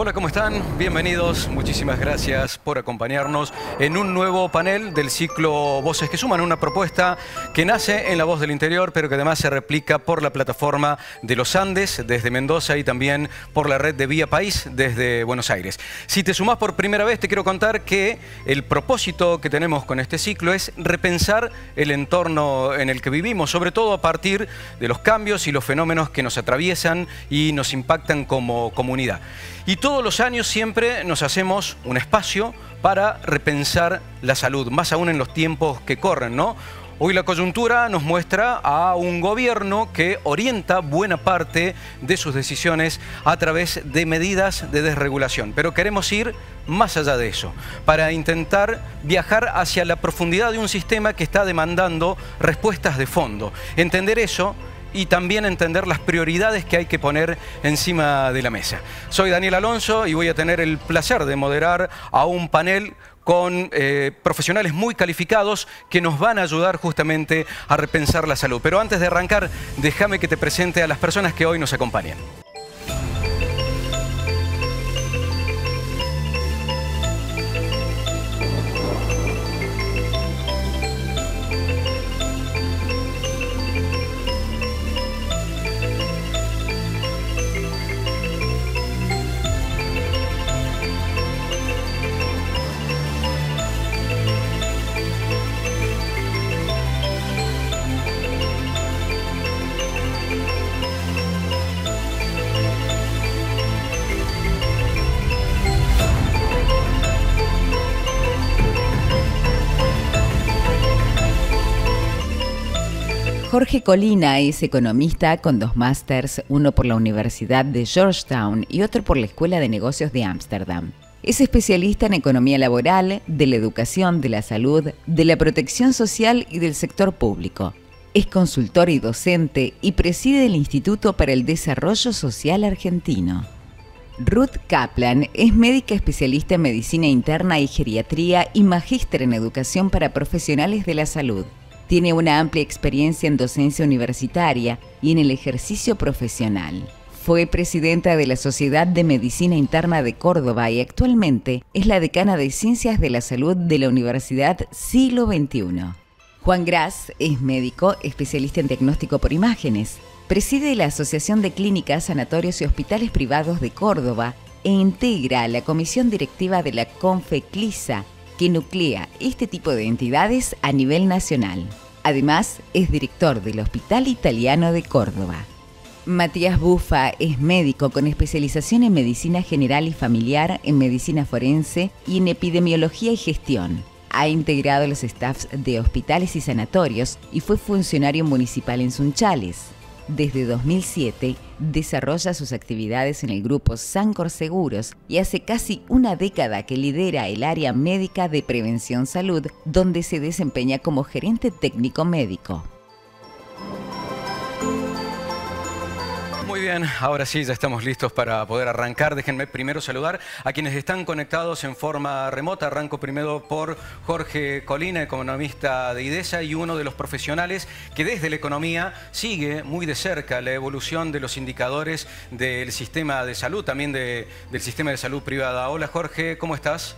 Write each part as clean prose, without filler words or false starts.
Hola, ¿cómo están? Bienvenidos. Muchísimas gracias por acompañarnos en un nuevo panel del ciclo Voces que Suman, una propuesta que nace en La Voz del Interior, pero que además se replica por la plataforma de los Andes, desde Mendoza, y también por la red de Vía País, desde Buenos Aires. Si te sumás por primera vez, te quiero contar que el propósito que tenemos con este ciclo es repensar el entorno en el que vivimos, sobre todo a partir de los cambios y los fenómenos que nos atraviesan y nos impactan como comunidad. Y todos los años siempre nos hacemos un espacio para repensar la salud, más aún en los tiempos que corren, ¿no? Hoy la coyuntura nos muestra a un gobierno que orienta buena parte de sus decisiones a través de medidas de desregulación. Pero queremos ir más allá de eso, para intentar viajar hacia la profundidad de un sistema que está demandando respuestas de fondo. Entender eso y también entender las prioridades que hay que poner encima de la mesa. Soy Daniel Alonso y voy a tener el placer de moderar a un panel con profesionales muy calificados que nos van a ayudar justamente a repensar la salud. Pero antes de arrancar, déjame que te presente a las personas que hoy nos acompañan. Jorge Colina es economista con 2 másters, uno por la Universidad de Georgetown y otro por la Escuela de Negocios de Ámsterdam. Es especialista en economía laboral, de la educación, de la salud, de la protección social y del sector público. Es consultor y docente y preside el Instituto para el Desarrollo Social Argentino. Ruth Kaplan es médica especialista en medicina interna y geriatría y magíster en educación para profesionales de la salud. Tiene una amplia experiencia en docencia universitaria y en el ejercicio profesional. Fue presidenta de la Sociedad de Medicina Interna de Córdoba y actualmente es la decana de Ciencias de la Salud de la Universidad Siglo XXI. Juan Gras es médico, especialista en diagnóstico por imágenes. Preside la Asociación de Clínicas, Sanatorios y Hospitales Privados de Córdoba e integra la comisión directiva de la CONFECLISA, que nuclea este tipo de entidades a nivel nacional. Además, es director del Hospital Italiano de Córdoba. Matías Bufa es médico con especialización en medicina general y familiar, en medicina forense y en epidemiología y gestión. Ha integrado los staffs de hospitales y sanatorios y fue funcionario municipal en Sunchales. Desde 2007 desarrolla sus actividades en el grupo Sancor Seguros y hace casi una década que lidera el área médica de Prevención Salud, donde se desempeña como gerente técnico médico. Muy bien, ahora sí, ya estamos listos para poder arrancar. Déjenme primero saludar a quienes están conectados en forma remota. Arranco primero por Jorge Colina, economista de IDESA y uno de los profesionales que desde la economía sigue muy de cerca la evolución de los indicadores del sistema de salud, también del sistema de salud privada. Hola Jorge, ¿cómo estás?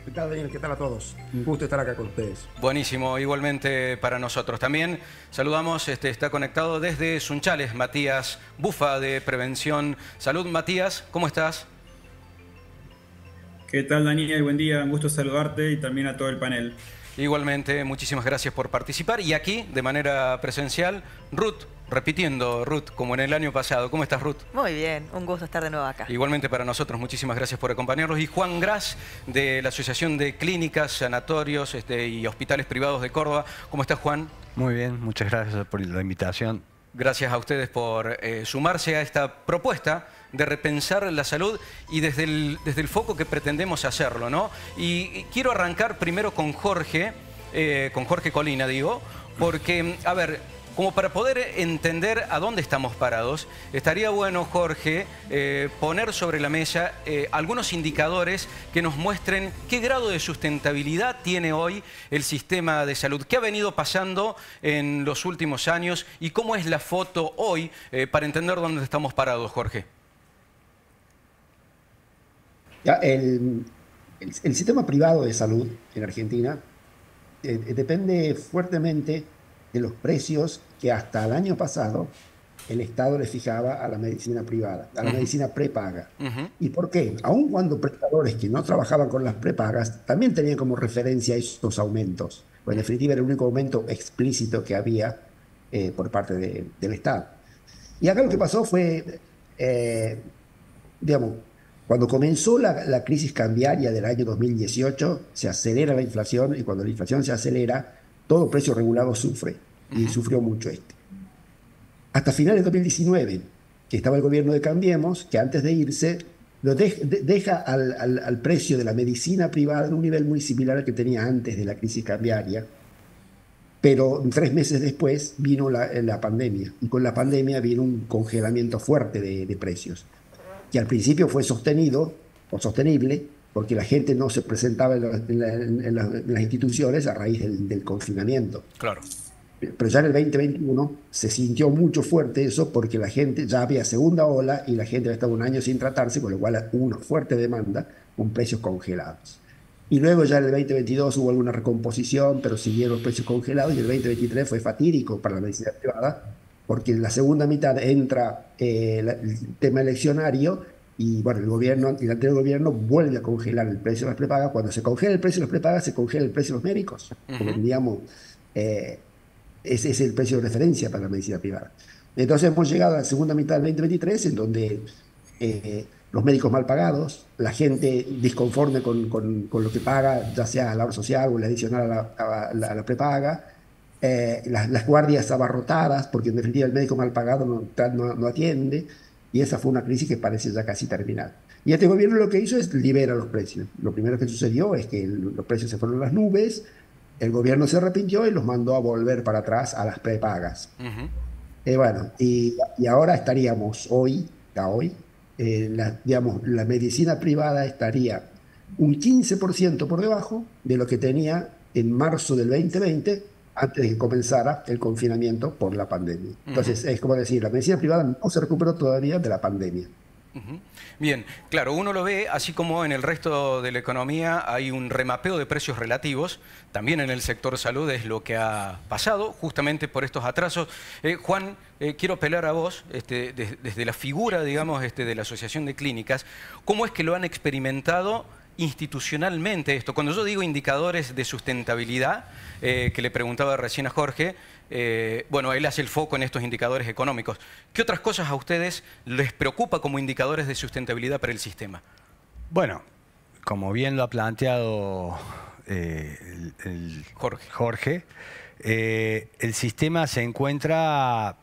¿Qué tal, Daniel? ¿Qué tal a todos? Un gusto estar acá con ustedes. Buenísimo, igualmente para nosotros. También saludamos, está conectado desde Sunchales, Matías Bufa, de Prevención Salud. Matías, ¿cómo estás? ¿Qué tal, Daniel? Buen día, un gusto saludarte y también a todo el panel. Igualmente, muchísimas gracias por participar. Y aquí, de manera presencial, Ruth. Repitiendo, Ruth, como en el año pasado. ¿Cómo estás, Ruth? Muy bien, un gusto estar de nuevo acá. Igualmente para nosotros, muchísimas gracias por acompañarnos. Y Juan Gras, de la Asociación de Clínicas, Sanatorios y Hospitales Privados de Córdoba. ¿Cómo estás, Juan? Muy bien, muchas gracias por la invitación. Gracias a ustedes por sumarse a esta propuesta de repensar la salud y desde el foco que pretendemos hacerlo, ¿no? Y quiero arrancar primero con Jorge Colina, digo, porque, a ver, como para poder entender a dónde estamos parados, estaría bueno, Jorge, poner sobre la mesa algunos indicadores que nos muestren qué grado de sustentabilidad tiene hoy el sistema de salud, qué ha venido pasando en los últimos años y cómo es la foto hoy para entender dónde estamos parados, Jorge. Ya, el sistema privado de salud en Argentina depende fuertemente de los precios que hasta el año pasado el Estado le fijaba a la medicina privada, a la Ujú, medicina prepaga. ujú, ¿Y por qué? Aun cuando prestadores que no trabajaban con las prepagas también tenían como referencia esos aumentos. Pues en definitiva era el único aumento explícito que había por parte del Estado. Y acá lo que pasó fue, eh, digamos, cuando comenzó la crisis cambiaria del año 2018, se acelera la inflación y cuando la inflación se acelera, todo precio regulado sufre y ujú. sufrió mucho este. Hasta finales de 2019, que estaba el gobierno de Cambiemos, que antes de irse deja al precio de la medicina privada en un nivel muy similar al que tenía antes de la crisis cambiaria, pero 3 meses después vino la pandemia y con la pandemia vino un congelamiento fuerte de precios que al principio fue sostenido o sostenible porque la gente no se presentaba en las instituciones a raíz del confinamiento. Claro. Pero ya en el 2021 se sintió mucho fuerte eso porque la gente ya había segunda ola y la gente había estado un año sin tratarse, con lo cual hubo una fuerte demanda con precios congelados. Y luego ya en el 2022 hubo alguna recomposición, pero siguieron los precios congelados y el 2023 fue fatídico para la medicina privada porque en la segunda mitad entra el tema eleccionario y bueno, el anterior gobierno vuelve a congelar el precio de las prepagas. Cuando se congela el precio de las prepagas, se congela el precio de los médicos, porque Ujú. digamos, eh, ese es el precio de referencia para la medicina privada. Entonces hemos llegado a la segunda mitad del 2023 en donde los médicos mal pagados, la gente disconforme con lo que paga, ya sea la obra social o la adicional a la prepaga, las guardias abarrotadas, porque en definitiva el médico mal pagado no atiende, y esa fue una crisis que parece ya casi terminada. Y este gobierno lo que hizo es liberar los precios. Lo primero que sucedió es que los precios se fueron a las nubes, el gobierno se arrepintió y los mandó a volver para atrás a las prepagas. Ujú. Bueno, y ahora estaríamos hoy, digamos, la medicina privada estaría un 15% por debajo de lo que tenía en marzo del 2020, antes de que comenzara el confinamiento por la pandemia. Ujú. Entonces, es como decir, la medicina privada no se recuperó todavía de la pandemia. Ujú. Bien, claro, uno lo ve así como en el resto de la economía hay un remapeo de precios relativos, también en el sector salud es lo que ha pasado justamente por estos atrasos. Juan, quiero apelar a vos, desde la figura, digamos, de la Asociación de Clínicas, ¿cómo es que lo han experimentado institucionalmente esto? Cuando yo digo indicadores de sustentabilidad, que le preguntaba recién a Jorge, bueno, él hace el foco en estos indicadores económicos. ¿Qué otras cosas a ustedes les preocupa como indicadores de sustentabilidad para el sistema? Bueno, como bien lo ha planteado Jorge, el sistema se encuentra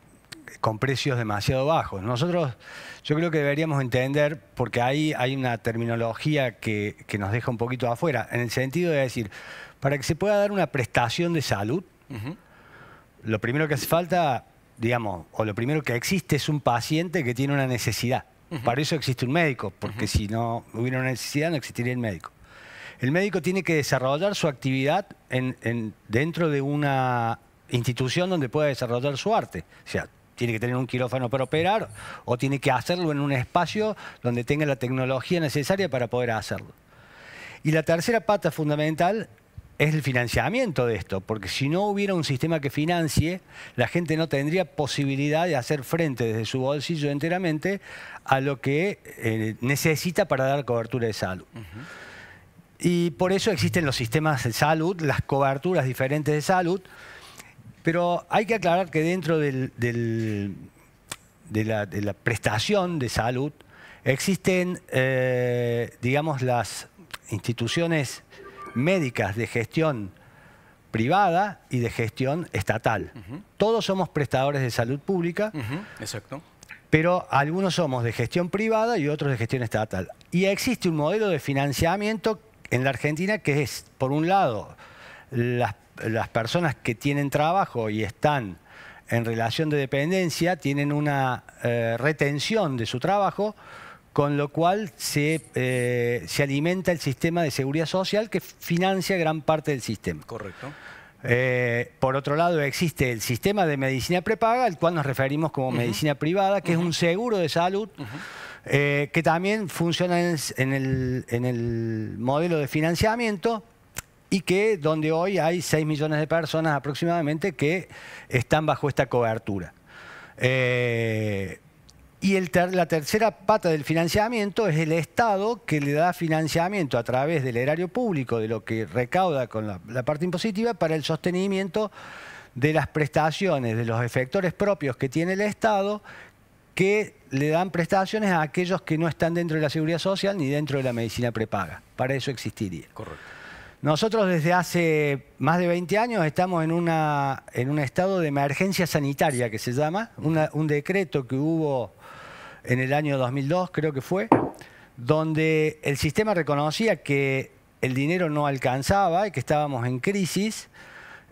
con precios demasiado bajos. Nosotros, yo creo que deberíamos entender, porque ahí hay una terminología que nos deja un poquito afuera, en el sentido de decir, para que se pueda dar una prestación de salud, Ujú. lo primero que hace falta, digamos, o lo primero que existe es un paciente que tiene una necesidad. Para eso existe un médico, porque si no hubiera una necesidad no existiría el médico. El médico tiene que desarrollar su actividad dentro de una institución donde pueda desarrollar su arte. O sea, tiene que tener un quirófano para operar o tiene que hacerlo en un espacio donde tenga la tecnología necesaria para poder hacerlo. Y la tercera pata fundamental es el financiamiento de esto, porque si no hubiera un sistema que financie, la gente no tendría posibilidad de hacer frente desde su bolsillo enteramente a lo que necesita para dar cobertura de salud. Y por eso existen los sistemas de salud, las coberturas diferentes de salud, pero hay que aclarar que dentro de la prestación de salud existen, digamos, las instituciones médicas de gestión privada y de gestión estatal. Todos somos prestadores de salud pública, Exacto. pero algunos somos de gestión privada y otros de gestión estatal. Y existe un modelo de financiamiento en la Argentina que es, por un lado, las personas que tienen trabajo y están en relación de dependencia tienen una retención de su trabajo, con lo cual se alimenta el sistema de seguridad social que financia gran parte del sistema. Correcto. Por otro lado, existe el sistema de medicina prepaga, al cual nos referimos como medicina privada, que es un seguro de salud que también funciona en el modelo de financiamiento y que donde hoy hay 6 millones de personas aproximadamente que están bajo esta cobertura. Y la tercera pata del financiamiento es el Estado, que le da financiamiento a través del erario público, de lo que recauda con la parte impositiva, para el sostenimiento de las prestaciones, de los efectores propios que tiene el Estado, que le dan prestaciones a aquellos que no están dentro de la seguridad social ni dentro de la medicina prepaga. Para eso existiría. Correcto. Nosotros desde hace más de 20 años estamos en un estado de emergencia sanitaria, que se llama, un decreto que hubo en el año 2002, creo que fue, donde el sistema reconocía que el dinero no alcanzaba y que estábamos en crisis,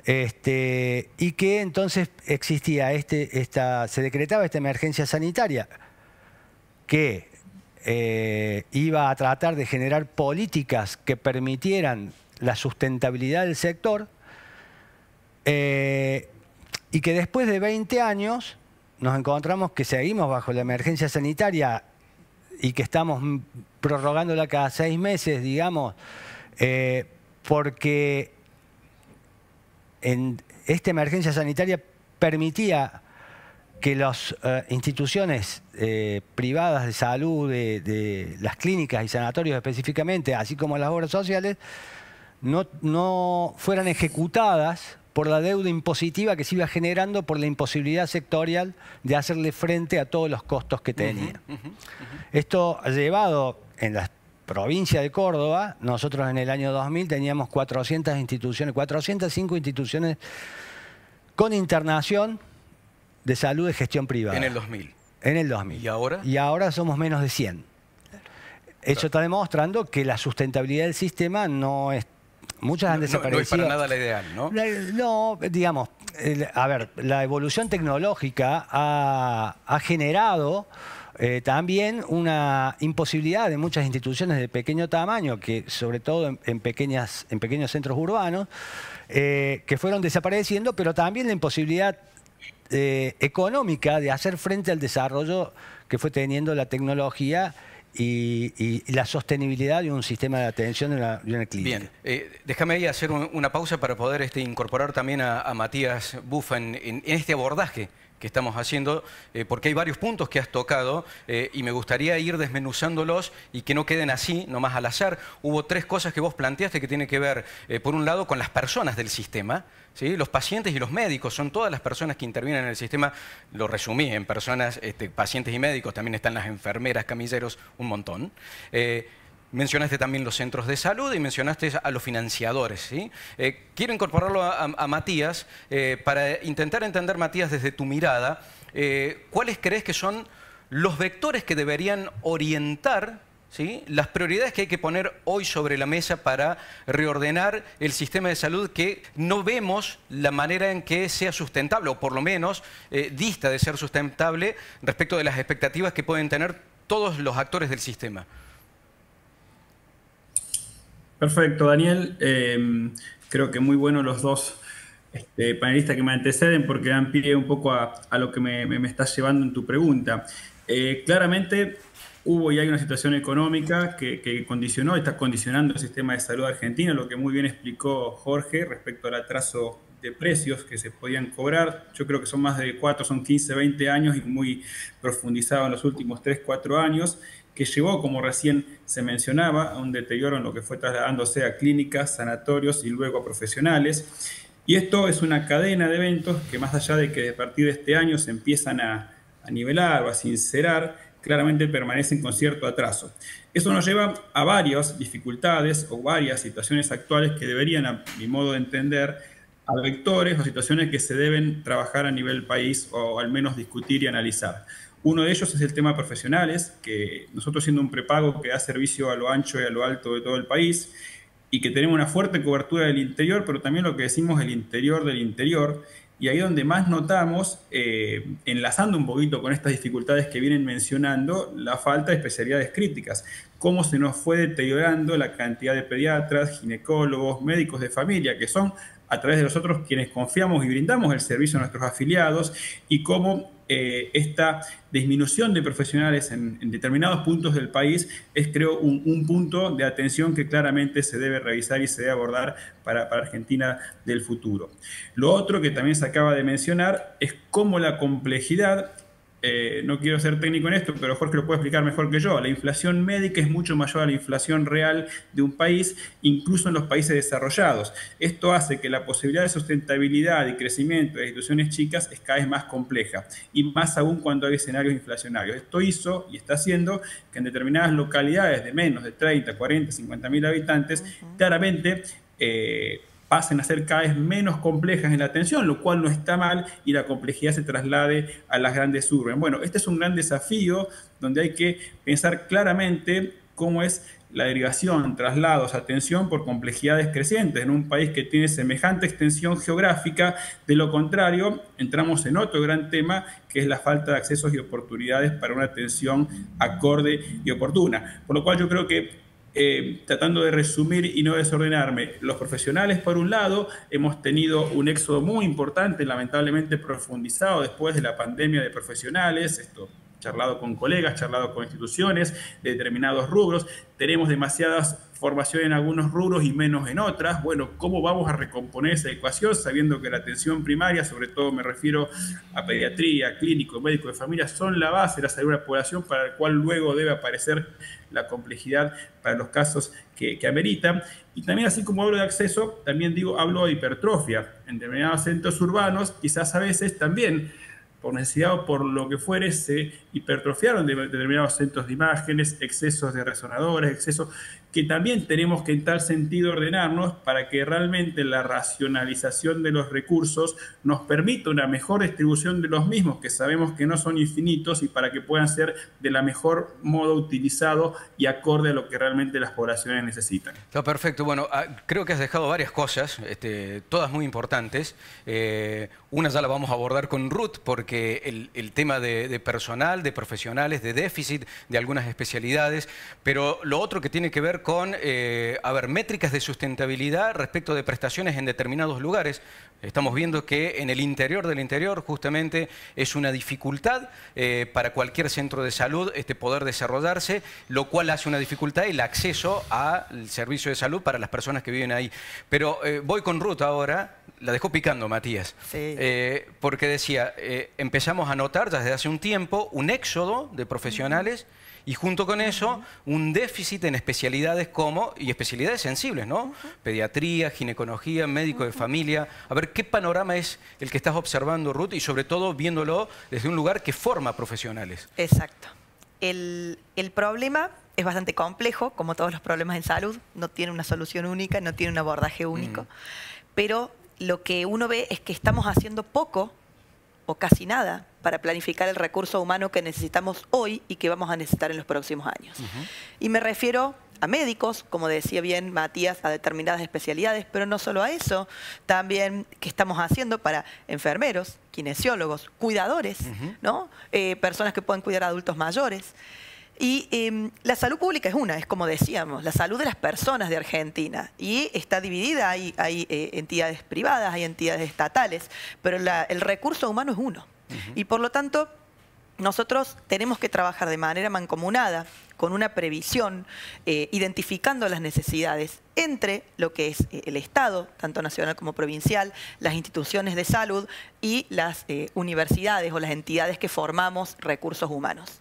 y que entonces existía se decretaba esta emergencia sanitaria que iba a tratar de generar políticas que permitieran la sustentabilidad del sector, y que después de 20 años nos encontramos que seguimos bajo la emergencia sanitaria y que estamos prorrogándola cada 6 meses, digamos, porque esta emergencia sanitaria permitía que las instituciones privadas de salud, de las clínicas y sanatorios específicamente, así como las obras sociales, no fueran ejecutadas por la deuda impositiva que se iba generando por la imposibilidad sectorial de hacerle frente a todos los costos que tenía. Esto ha llevado en la provincia de Córdoba, nosotros en el año 2000 teníamos 405 instituciones con internación de salud de gestión privada. En el 2000. En el 2000. ¿Y ahora? Y ahora somos menos de 100. Eso está demostrando que la sustentabilidad del sistema no es... Muchas han desaparecido. No es para nada la ideal, ¿no? No, digamos, a ver, la evolución tecnológica ha generado también una imposibilidad de muchas instituciones de pequeño tamaño, que sobre todo en pequeños centros urbanos, que fueron desapareciendo, pero también la imposibilidad económica de hacer frente al desarrollo que fue teniendo la tecnología y la sostenibilidad de un sistema de atención de una clínica. Bien, déjame ahí hacer una pausa para poder incorporar también a Matías Buffa en este abordaje que estamos haciendo, porque hay varios puntos que has tocado y me gustaría ir desmenuzándolos y que no queden así, nomás al azar. Hubo 3 cosas que vos planteaste que tienen que ver, por un lado, con las personas del sistema, ¿sí? Los pacientes y los médicos, son todas las personas que intervienen en el sistema. Lo resumí en personas, pacientes y médicos, también están las enfermeras, camilleros, un montón. Mencionaste también los centros de salud y mencionaste a los financiadores, ¿sí? Quiero incorporarlo a Matías para intentar entender, Matías, desde tu mirada, ¿cuáles crees que son los vectores que deberían orientar, ¿sí?, las prioridades que hay que poner hoy sobre la mesa para reordenar el sistema de salud, que no vemos la manera en que sea sustentable, o por lo menos dista de ser sustentable respecto de las expectativas que pueden tener todos los actores del sistema? Perfecto, Daniel. Creo que muy buenos los dos panelistas que me anteceden, porque dan pie un poco a lo que me estás llevando en tu pregunta. Claramente hubo y hay una situación económica que condicionó, está condicionando el sistema de salud argentino, lo que muy bien explicó Jorge respecto al atraso de precios que se podían cobrar. Yo creo que son más de 4, son 15, 20 años y muy profundizado en los últimos 3, 4 años, que llevó, como recién se mencionaba, a un deterioro en lo que fue trasladándose a clínicas, sanatorios y luego a profesionales. Y esto es una cadena de eventos que, más allá de que a partir de este año se empiezan a nivelar o a sincerar, claramente permanecen con cierto atraso. Eso nos lleva a varias dificultades o varias situaciones actuales que deberían, a mi modo de entender, a vectores o situaciones que se deben trabajar a nivel país o al menos discutir y analizar. Uno de ellos es el tema profesionales, que nosotros, siendo un prepago que da servicio a lo ancho y a lo alto de todo el país, y que tenemos una fuerte cobertura del interior, pero también lo que decimos el interior del interior, y ahí donde más notamos, enlazando un poquito con estas dificultades que vienen mencionando, la falta de especialidades críticas, cómo se nos fue deteriorando la cantidad de pediatras, ginecólogos, médicos de familia, que son a través de nosotros quienes confiamos y brindamos el servicio a nuestros afiliados, y cómo esta disminución de profesionales en determinados puntos del país es, creo, un punto de atención que claramente se debe revisar y se debe abordar para Argentina del futuro. Lo otro que también se acaba de mencionar es cómo la complejidad, no quiero ser técnico en esto, pero Jorge lo puede explicar mejor que yo. La inflación médica es mucho mayor a la inflación real de un país, incluso en los países desarrollados. Esto hace que la posibilidad de sustentabilidad y crecimiento de instituciones chicas es cada vez más compleja, y más aún cuando hay escenarios inflacionarios. Esto hizo y está haciendo que en determinadas localidades de menos de 30, 40, 50 mil habitantes, claramente pasen a ser cada vez menos complejas en la atención, lo cual no está mal, y la complejidad se traslade a las grandes urbes. Bueno, este es un gran desafío donde hay que pensar claramente cómo es la derivación, traslados, atención por complejidades crecientes en un país que tiene semejante extensión geográfica. De lo contrario, entramos en otro gran tema, que es la falta de accesos y oportunidades para una atención acorde y oportuna. Por lo cual yo creo que, tratando de resumir y no desordenarme, los profesionales, por un lado, hemos tenido un éxodo muy importante, lamentablemente profundizado después de la pandemia de profesionales, esto charlado con colegas, charlado con instituciones de determinados rubros. Tenemos demasiadas formación en algunos rubros y menos en otras. Bueno, ¿cómo vamos a recomponer esa ecuación sabiendo que la atención primaria, sobre todo me refiero a pediatría, clínico, médico de familia, son la base de la salud de la población, para el cual luego debe aparecer la complejidad para los casos que ameritan? Y también, así como hablo de acceso, también hablo de hipertrofia. En determinados centros urbanos, quizás a veces también, por necesidad o por lo que fuere, se hipertrofiaron determinados centros de imágenes, excesos de resonadores, excesos que también tenemos que en tal sentido ordenarnos para que realmente la racionalización de los recursos nos permita una mejor distribución de los mismos, que sabemos que no son infinitos, y para que puedan ser de la mejor modo utilizados y acorde a lo que realmente las poblaciones necesitan. Está perfecto. Bueno, creo que has dejado varias cosas, todas muy importantes. Una ya la vamos a abordar con Ruth, porque el tema de personal, de profesionales, de déficit de algunas especialidades, pero lo otro que tiene que ver con, métricas de sustentabilidad respecto de prestaciones en determinados lugares. Estamos viendo que en el interior del interior justamente es una dificultad para cualquier centro de salud poder desarrollarse, lo cual hace una dificultad el acceso al servicio de salud para las personas que viven ahí. Pero voy con Ruth ahora, la dejó picando Matías, Sí. porque decía, empezamos a notar desde hace un tiempo un éxodo de profesionales, y junto con eso, un déficit en especialidades y especialidades sensibles, ¿no? Pediatría, ginecología, médico de familia. A ver, ¿qué panorama es el que estás observando, Ruth? Y sobre todo, viéndolo desde un lugar que forma profesionales. Exacto. El problema es bastante complejo, como todos los problemas en salud. No tiene una solución única, no tiene un abordaje único. Pero lo que uno ve es que estamos haciendo poco o casi nada para planificar el recurso humano que necesitamos hoy y que vamos a necesitar en los próximos años. Y me refiero a médicos, como decía bien Matías, a determinadas especialidades, pero no solo a eso, también qué estamos haciendo para enfermeros, kinesiólogos, cuidadores, ¿no? Personas que pueden cuidar a adultos mayores. Y la salud pública es como decíamos, la salud de las personas de Argentina. Y está dividida, hay entidades privadas, hay entidades estatales, pero el recurso humano es uno. Y por lo tanto, nosotros tenemos que trabajar de manera mancomunada, con una previsión, identificando las necesidades entre lo que es el Estado, tanto nacional como provincial, las instituciones de salud y las universidades o las entidades que formamos recursos humanos.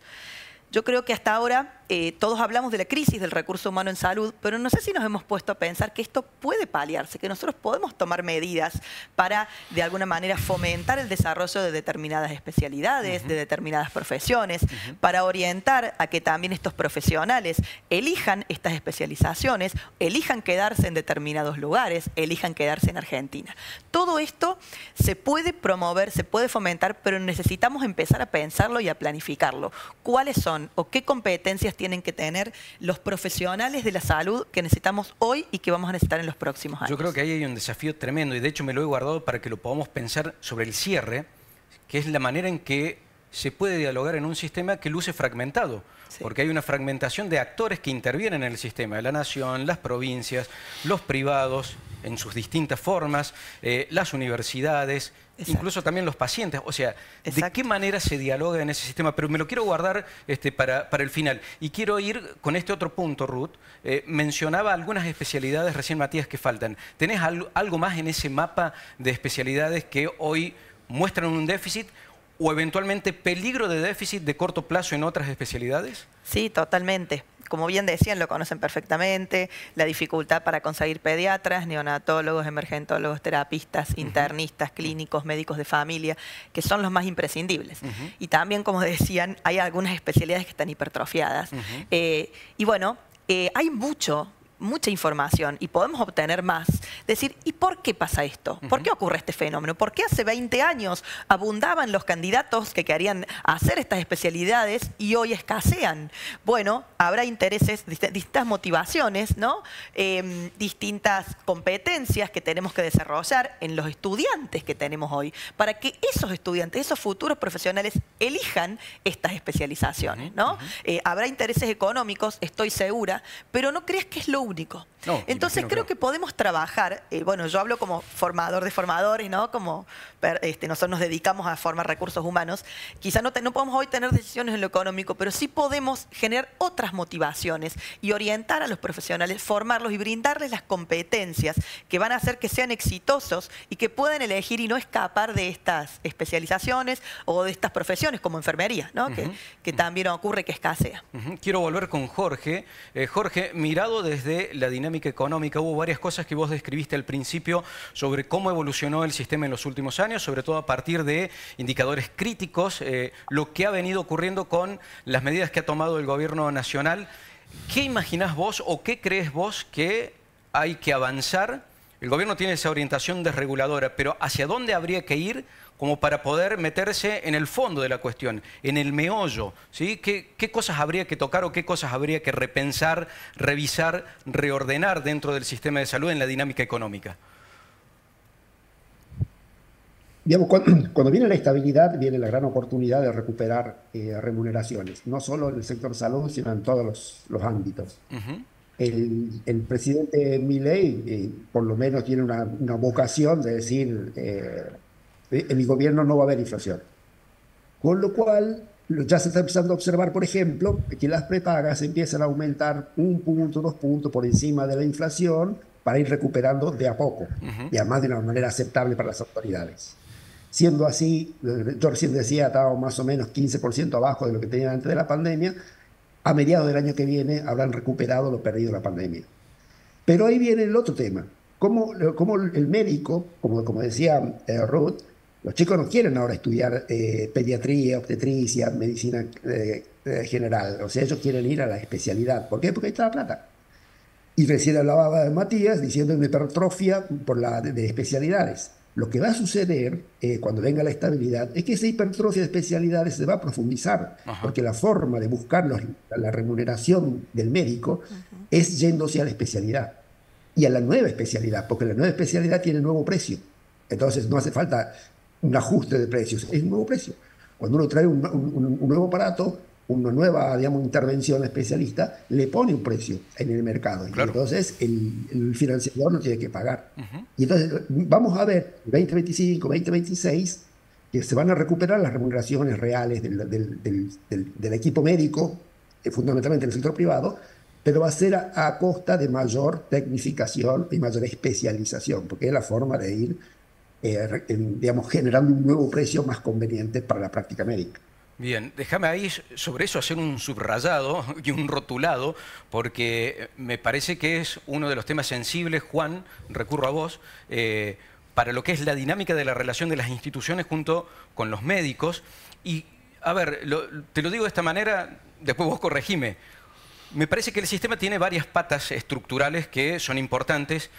Yo creo que hasta ahora todos hablamos de la crisis del recurso humano en salud, pero no sé si nos hemos puesto a pensar que esto puede paliarse, que nosotros podemos tomar medidas para, de alguna manera, fomentar el desarrollo de determinadas especialidades, de determinadas profesiones, para orientar a que también estos profesionales elijan estas especializaciones, elijan quedarse en determinados lugares, elijan quedarse en Argentina. Todo esto se puede promover, se puede fomentar, pero necesitamos empezar a pensarlo y a planificarlo. ¿Cuáles son o qué competencias tienen que tener los profesionales de la salud que necesitamos hoy y que vamos a necesitar en los próximos años? Yo creo que ahí hay un desafío tremendo, y de hecho me lo he guardado para que lo podamos pensar sobre el cierre, que es la manera en que se puede dialogar en un sistema que luce fragmentado. Sí. Porque hay una fragmentación de actores que intervienen en el sistema, la nación, las provincias, los privados en sus distintas formas, las universidades, Exacto. incluso también los pacientes. O sea, ¿de Exacto. qué manera se dialoga en ese sistema? Pero me lo quiero guardar para el final. Y quiero ir con este otro punto, Ruth. Mencionaba algunas especialidades recién, Matías, que faltan. ¿Tenés algo más en ese mapa de especialidades que hoy muestran un déficit o eventualmente peligro de déficit de corto plazo en otras especialidades? Sí, totalmente. Como bien decían, lo conocen perfectamente, la dificultad para conseguir pediatras, neonatólogos, emergentólogos, terapistas, internistas, clínicos, médicos de familia, que son los más imprescindibles. Y también, como decían, hay algunas especialidades que están hipertrofiadas. Y bueno, hay mucha información y podemos obtener más. Decir, ¿y por qué pasa esto? ¿Por qué ocurre este fenómeno? ¿Por qué hace 20 años abundaban los candidatos que querían hacer estas especialidades y hoy escasean? Bueno, habrá intereses, distintas motivaciones, ¿no? Distintas competencias que tenemos que desarrollar en los estudiantes que tenemos hoy para que esos estudiantes, esos futuros profesionales elijan estas especializaciones, ¿no? Habrá intereses económicos, estoy segura, pero no creas que es lo único. No, entonces creo que podemos trabajar, bueno, yo hablo como formador de formadores, ¿no? Como nosotros nos dedicamos a formar recursos humanos. Quizá no podemos hoy tener decisiones en lo económico, pero sí podemos generar otras motivaciones y orientar a los profesionales, formarlos y brindarles las competencias que van a hacer que sean exitosos y que puedan elegir y no escapar de estas especializaciones o de estas profesiones como enfermería, ¿no? Que también ocurre que escasea. Quiero volver con Jorge. Jorge, mirado desde la dinámica económica, hubo varias cosas que vos describiste al principio sobre cómo evolucionó el sistema en los últimos años, sobre todo a partir de indicadores críticos, lo que ha venido ocurriendo con las medidas que ha tomado el gobierno nacional. ¿Qué imaginás vos o qué crees vos que hay que avanzar? El gobierno tiene esa orientación desreguladora, pero ¿hacia dónde habría que ir como para poder meterse en el fondo de la cuestión, en el meollo? ¿Sí? ¿Qué cosas habría que tocar o qué cosas habría que repensar, revisar, reordenar dentro del sistema de salud en la dinámica económica? Digamos, cuando viene la estabilidad, viene la gran oportunidad de recuperar remuneraciones, no solo en el sector salud, sino en todos los ámbitos. El presidente Milei, por lo menos, tiene una vocación de decir, en mi gobierno no va a haber inflación. Con lo cual, ya se está empezando a observar, por ejemplo, que las prepagas empiezan a aumentar 1 punto, 2 puntos por encima de la inflación para ir recuperando de a poco, y además de una manera aceptable para las autoridades. Siendo así, yo recién decía, estábamos más o menos 15% abajo de lo que tenían antes de la pandemia. A mediados del año que viene habrán recuperado lo perdido en la pandemia. Pero ahí viene el otro tema. ¿Cómo el médico, como decía Ruth, los chicos no quieren ahora estudiar pediatría, obstetricia, medicina general? O sea, ellos quieren ir a la especialidad. ¿Por qué? Porque ahí está la plata. Y recién hablaba de Matías diciendo una hipertrofia de especialidades. Lo que va a suceder cuando venga la estabilidad es que esa hipertrofia de especialidades se va a profundizar, porque la forma de buscar la remuneración del médico es yéndose a la especialidad y a la nueva especialidad, porque la nueva especialidad tiene nuevo precio. Entonces no hace falta un ajuste de precios, es un nuevo precio. Cuando uno trae un nuevo aparato, una nueva, digamos, intervención especialista, le pone un precio en el mercado. Claro. Y entonces el financiador no tiene que pagar. Y entonces vamos a ver 2025, 2026, que se van a recuperar las remuneraciones reales del equipo médico, fundamentalmente en el sector privado, pero va a ser a costa de mayor tecnificación y mayor especialización, porque es la forma de ir, digamos, generando un nuevo precio más conveniente para la práctica médica. Bien, déjame ahí sobre eso hacer un subrayado y un rotulado, porque me parece que es uno de los temas sensibles, Juan, recurro a vos, para lo que es la dinámica de la relación de las instituciones junto con los médicos. Y, a ver, te lo digo de esta manera, después vos corregime. Me parece que el sistema tiene varias patas estructurales que son importantes.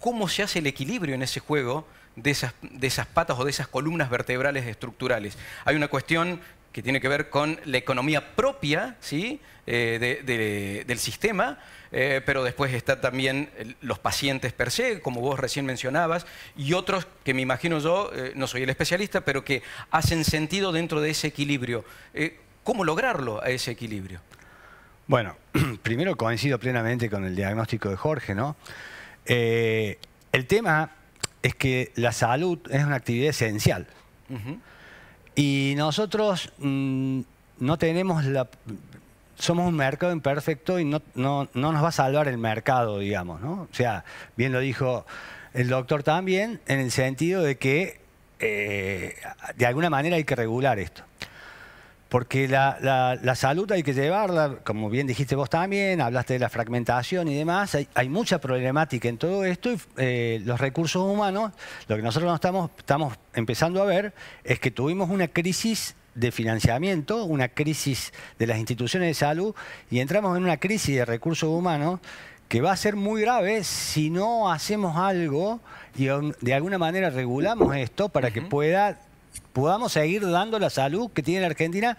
¿Cómo se hace el equilibrio en ese juego de esas patas o de esas columnas vertebrales estructurales? Hay una cuestión que tiene que ver con la economía propia, ¿sí? Del sistema, pero después está también los pacientes per se, como vos recién mencionabas, y otros que me imagino yo, no soy el especialista, pero que hacen sentido dentro de ese equilibrio. ¿Cómo lograrlo a ese equilibrio? Bueno, Primero coincido plenamente con el diagnóstico de Jorge, ¿no? El el tema es que la salud es una actividad esencial. Y nosotros no tenemos somos un mercado imperfecto y no nos va a salvar el mercado, digamos, ¿no? O sea, bien lo dijo el doctor también, en el sentido de que de alguna manera hay que regular esto. Porque la salud hay que llevarla, como bien dijiste vos también, hablaste de la fragmentación y demás, hay mucha problemática en todo esto y los recursos humanos, lo que nosotros estamos empezando a ver es que tuvimos una crisis de financiamiento, una crisis de las instituciones de salud y entramos en una crisis de recursos humanos que va a ser muy grave si no hacemos algo y de alguna manera regulamos esto para que podamos seguir dando la salud que tiene la Argentina,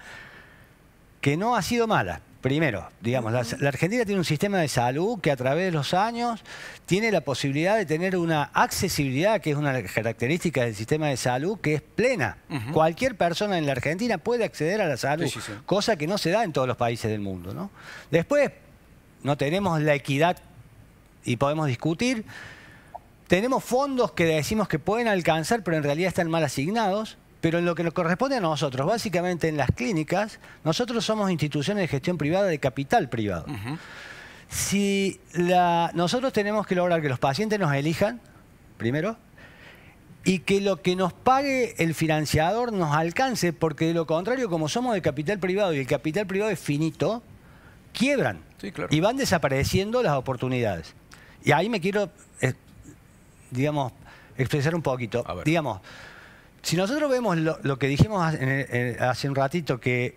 que no ha sido mala. Primero, digamos, la Argentina tiene un sistema de salud que a través de los años tiene la posibilidad de tener una accesibilidad, que es una característica del sistema de salud, que es plena. Cualquier persona en la Argentina puede acceder a la salud, cosa que no se da en todos los países del mundo, ¿no? Después, no tenemos la equidad y podemos discutir. Tenemos fondos que decimos que pueden alcanzar, pero en realidad están mal asignados. Pero en lo que nos corresponde a nosotros, básicamente en las clínicas, nosotros somos instituciones de gestión privada de capital privado. Si nosotros tenemos que lograr que los pacientes nos elijan, primero, y que lo que nos pague el financiador nos alcance, porque de lo contrario, como somos de capital privado y el capital privado es finito, quiebran y van desapareciendo las oportunidades. Y ahí me quiero, digamos, expresar un poquito. Digamos, si nosotros vemos lo que dijimos hace un ratito, que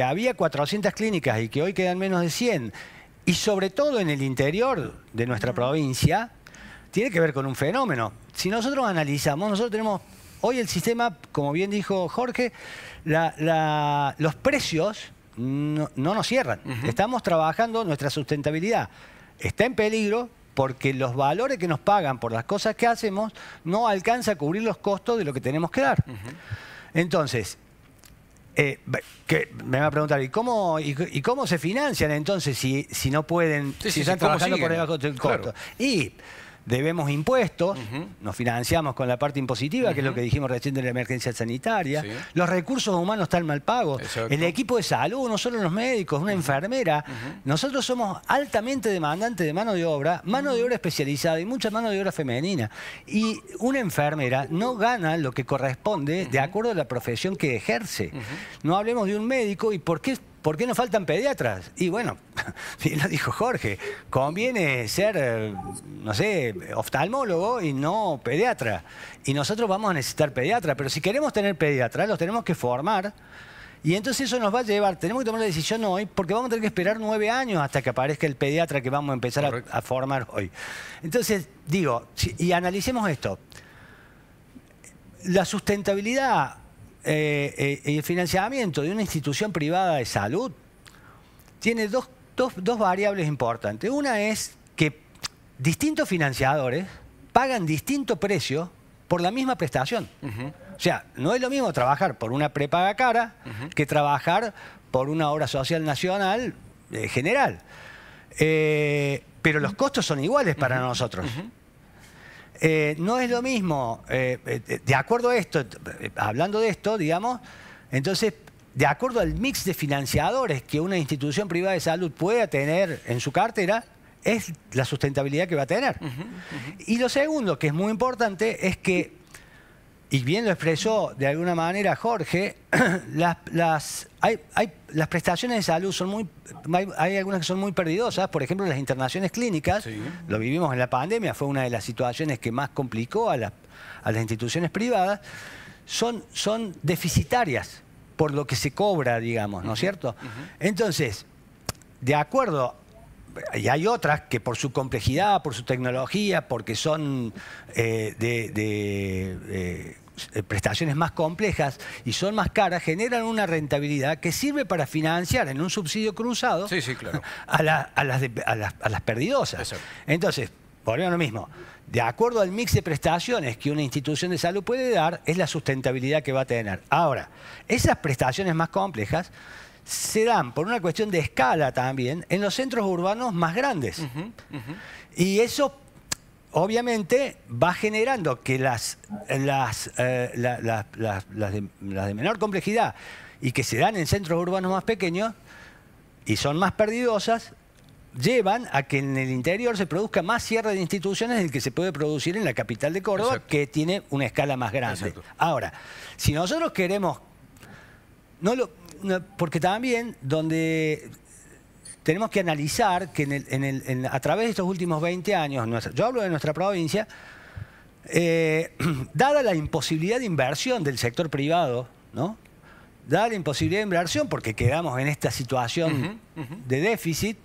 había 400 clínicas y que hoy quedan menos de 100, y sobre todo en el interior de nuestra provincia, tiene que ver con un fenómeno. Si nosotros analizamos, nosotros tenemos hoy el sistema, como bien dijo Jorge, los precios no nos cierran. Estamos trabajando, nuestra sustentabilidad está en peligro, porque los valores que nos pagan por las cosas que hacemos no alcanza a cubrir los costos de lo que tenemos que dar. Entonces, que me va a preguntar, ¿y cómo se financian entonces si no pueden, si están trabajando por debajo del costo? Y debemos impuestos, nos financiamos con la parte impositiva, que es lo que dijimos recién de la emergencia sanitaria. Los recursos humanos están mal pagos. El equipo de salud, no solo los médicos, una enfermera. Nosotros somos altamente demandantes de mano de obra especializada y mucha mano de obra femenina. Y una enfermera no gana lo que corresponde de acuerdo a la profesión que ejerce. No hablemos de un médico y ¿por qué nos faltan pediatras? Y bueno, bien lo dijo Jorge, conviene ser, no sé, oftalmólogo y no pediatra. Y nosotros vamos a necesitar pediatra, pero si queremos tener pediatras, los tenemos que formar. Y entonces eso nos va a llevar, tenemos que tomar la decisión hoy, porque vamos a tener que esperar 9 años hasta que aparezca el pediatra que vamos a empezar a formar hoy. Entonces, digo, y analicemos esto. La sustentabilidad y el financiamiento de una institución privada de salud tiene dos variables importantes. Una es que distintos financiadores pagan distinto precio por la misma prestación. O sea, no es lo mismo trabajar por una prepaga cara que trabajar por una obra social nacional general. Pero los costos son iguales para nosotros. No es lo mismo, de acuerdo a esto, hablando de esto, digamos, entonces, de acuerdo al mix de financiadores que una institución privada de salud pueda tener en su cartera, es la sustentabilidad que va a tener. Y lo segundo, que es muy importante, es que, y bien lo expresó de alguna manera Jorge, las prestaciones de salud hay algunas que son muy perdidosas. Por ejemplo, las internaciones clínicas, lo vivimos en la pandemia, fue una de las situaciones que más complicó a las instituciones privadas, son deficitarias por lo que se cobra, digamos, ¿no es cierto? Entonces, de acuerdo, y hay otras que por su complejidad, por su tecnología, porque son prestaciones más complejas y son más caras, generan una rentabilidad que sirve para financiar en un subsidio cruzado a las perdidosas. Exacto. Entonces, volvemos a lo mismo. De acuerdo al mix de prestaciones que una institución de salud puede dar, es la sustentabilidad que va a tener. Ahora, esas prestaciones más complejas se dan por una cuestión de escala también en los centros urbanos más grandes. Y eso obviamente va generando que las de menor complejidad y que se dan en centros urbanos más pequeños y son más perdidosas, llevan a que en el interior se produzca más cierre de instituciones del que se puede producir en la capital de Córdoba, exacto, que tiene una escala más grande. Exacto. Ahora, si nosotros queremos... porque también donde tenemos que analizar que a través de estos últimos 20 años, yo hablo de nuestra provincia, dada la imposibilidad de inversión del sector privado, ¿no? Dada la imposibilidad de inversión porque quedamos en esta situación de déficit,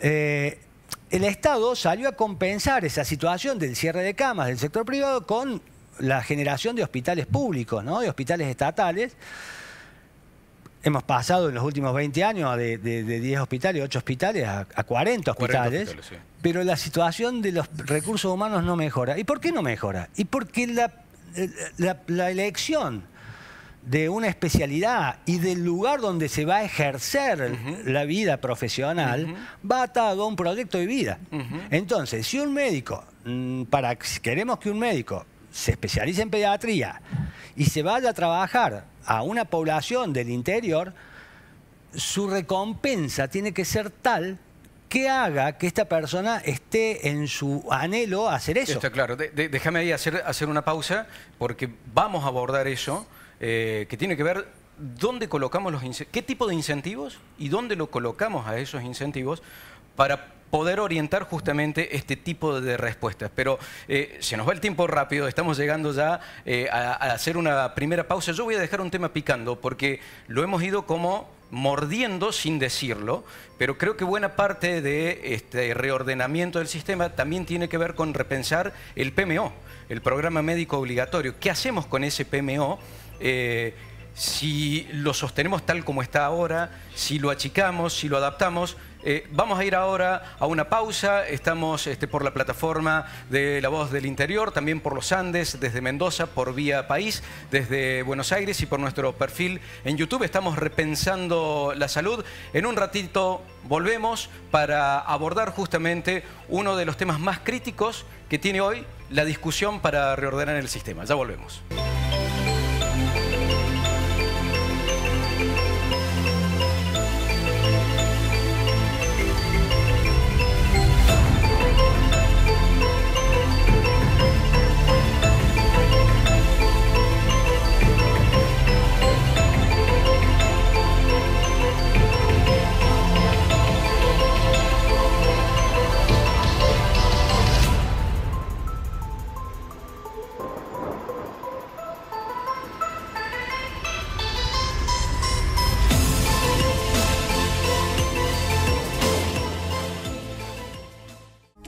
el Estado salió a compensar esa situación del cierre de camas del sector privado con la generación de hospitales públicos, ¿no? De hospitales estatales. Hemos pasado en los últimos 20 años de 10 hospitales, 8 hospitales a 40 hospitales, sí, pero la situación de los recursos humanos no mejora. ¿Y por qué no mejora? Y porque la elección de una especialidad y del lugar donde se va a ejercer la vida profesional va atado a un proyecto de vida. Entonces, si un médico, queremos que un médico se especialice en pediatría y se vaya a trabajar a una población del interior, su recompensa tiene que ser tal que haga que esta persona esté en su anhelo a hacer eso. Está claro. Déjame ahí hacer una pausa, porque vamos a abordar eso, que tiene que ver dónde colocamos qué tipo de incentivos y dónde lo colocamos a esos incentivos para poder orientar justamente este tipo de respuestas. Pero se nos va el tiempo rápido, estamos llegando ya a hacer una primera pausa. Yo voy a dejar un tema picando porque lo hemos ido como mordiendo sin decirlo, pero creo que buena parte de este reordenamiento del sistema también tiene que ver con repensar el PMO, el Programa Médico Obligatorio. ¿Qué hacemos con ese PMO? Si lo sostenemos tal como está ahora, si lo achicamos, si lo adaptamos. Vamos a ir ahora a una pausa. Estamos por la plataforma de La Voz del Interior, también por los Andes, desde Mendoza, por Vía País, desde Buenos Aires y por nuestro perfil en YouTube. Estamos repensando la salud. En un ratito volvemos para abordar justamente uno de los temas más críticos que tiene hoy la discusión para reordenar el sistema. Ya volvemos.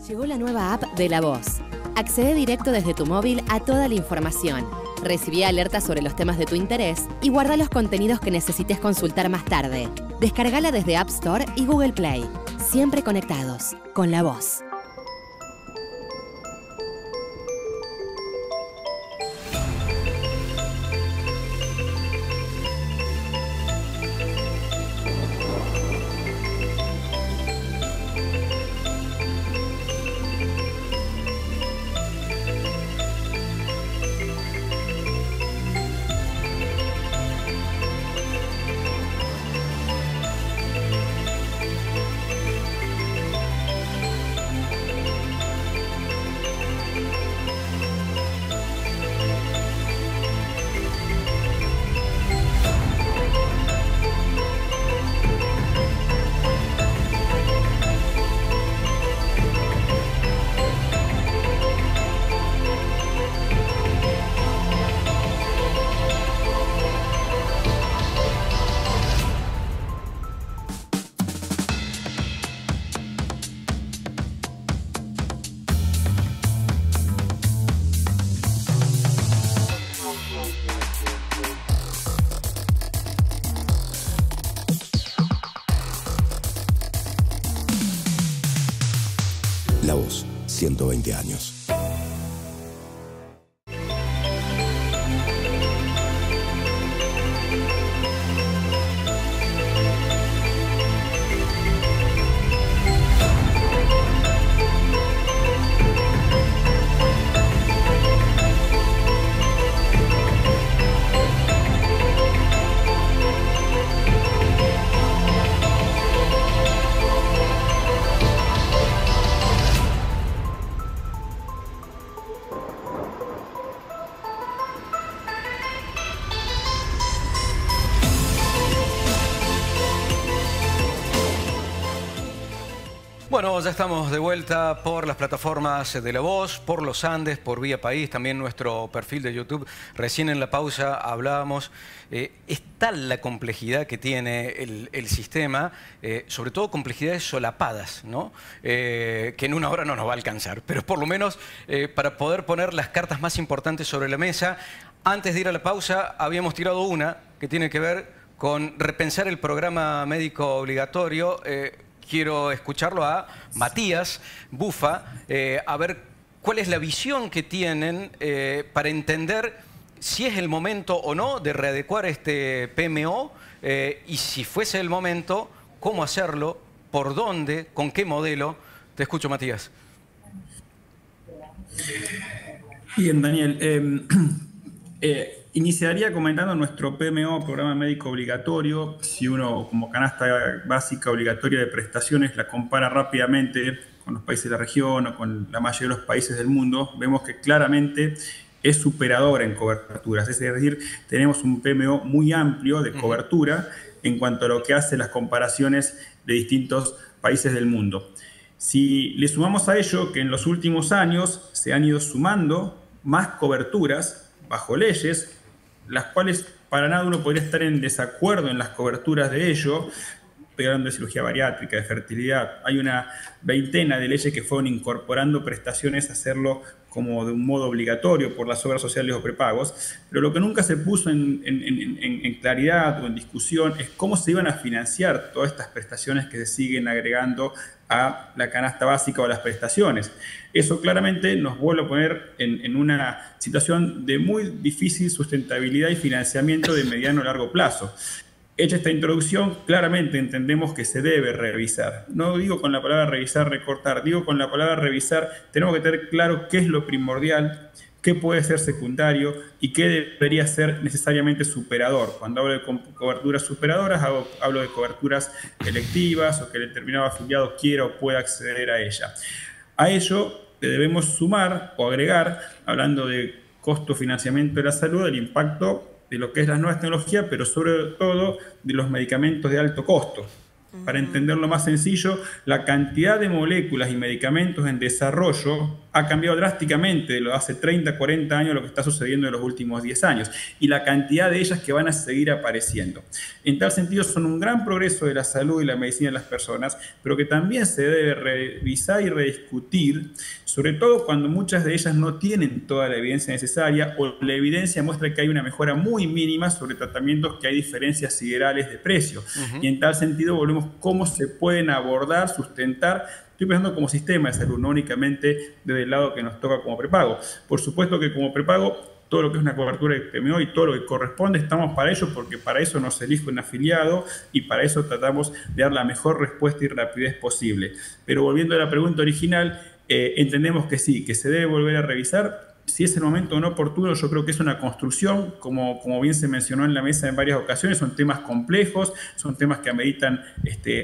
Llegó la nueva app de La Voz. Accede directo desde tu móvil a toda la información. Recibí alertas sobre los temas de tu interés y guarda los contenidos que necesites consultar más tarde. Descárgala desde App Store y Google Play. Siempre conectados con La Voz. La Voz, 120 años. Bueno, ya estamos de vuelta por las plataformas de La Voz, por Los Andes, por Vía País, también nuestro perfil de YouTube. Recién en la pausa hablábamos, es tal la complejidad que tiene el sistema, sobre todo complejidades solapadas, ¿no? Que en una hora no nos va a alcanzar, pero por lo menos para poder poner las cartas más importantes sobre la mesa. Antes de ir a la pausa habíamos tirado una que tiene que ver con repensar el programa médico obligatorio. Quiero escucharlo a Matías Bufa, a ver cuál es la visión que tienen para entender si es el momento o no de readecuar este PMO y si fuese el momento, cómo hacerlo, por dónde, con qué modelo. Te escucho, Matías. Bien, Daniel. Iniciaría comentando nuestro PMO, Programa Médico Obligatorio. Si uno, como canasta básica obligatoria de prestaciones, la compara rápidamente con los países de la región o con la mayoría de los países del mundo, vemos que claramente es superadora en coberturas. Es decir, tenemos un PMO muy amplio de cobertura en cuanto a lo que hace las comparaciones de distintos países del mundo. Si le sumamos a ello que en los últimos años se han ido sumando más coberturas bajo leyes, las cuales para nada uno podría estar en desacuerdo en las coberturas de ello, hablando de cirugía bariátrica, de fertilidad. Hay una veintena de leyes que fueron incorporando prestaciones a hacerlo como de un modo obligatorio por las obras sociales o prepagos, pero lo que nunca se puso en claridad o en discusión es cómo se iban a financiar todas estas prestaciones que se siguen agregando a la canasta básica o las prestaciones. Eso claramente nos vuelve a poner en una situación de muy difícil sustentabilidad y financiamiento de mediano a largo plazo. Hecha esta introducción, claramente entendemos que se debe revisar. No digo con la palabra revisar, recortar, digo con la palabra revisar, tenemos que tener claro qué es lo primordial, qué puede ser secundario y qué debería ser necesariamente superador. Cuando hablo de coberturas superadoras, hablo de coberturas electivas o que el determinado afiliado quiera o pueda acceder a ella. A ello le debemos sumar o agregar, hablando de costo-financiamiento de la salud, el impacto de lo que es las nuevas tecnologías, pero sobre todo de los medicamentos de alto costo. Para entenderlo más sencillo, la cantidad de moléculas y medicamentos en desarrollo ha cambiado drásticamente de lo de hace 30, 40 años a lo que está sucediendo en los últimos 10 años, y la cantidad de ellas que van a seguir apareciendo. En tal sentido, son un gran progreso de la salud y la medicina de las personas, pero que también se debe revisar y rediscutir, sobre todo cuando muchas de ellas no tienen toda la evidencia necesaria o la evidencia muestra que hay una mejora muy mínima sobre tratamientos que hay diferencias siderales de precio. Y en tal sentido volvemos cómo se pueden abordar, sustentar. Estoy pensando como sistema de salud, no únicamente desde el lado que nos toca como prepago. Por supuesto que como prepago, todo lo que es una cobertura de PMO y todo lo que corresponde, estamos para ello, porque para eso nos elige un afiliado y para eso tratamos de dar la mejor respuesta y rapidez posible. Pero volviendo a la pregunta original, entendemos que sí, que se debe volver a revisar. Si es el momento o no oportuno, yo creo que es una construcción, como bien se mencionó en la mesa en varias ocasiones, son temas complejos, son temas que ameritan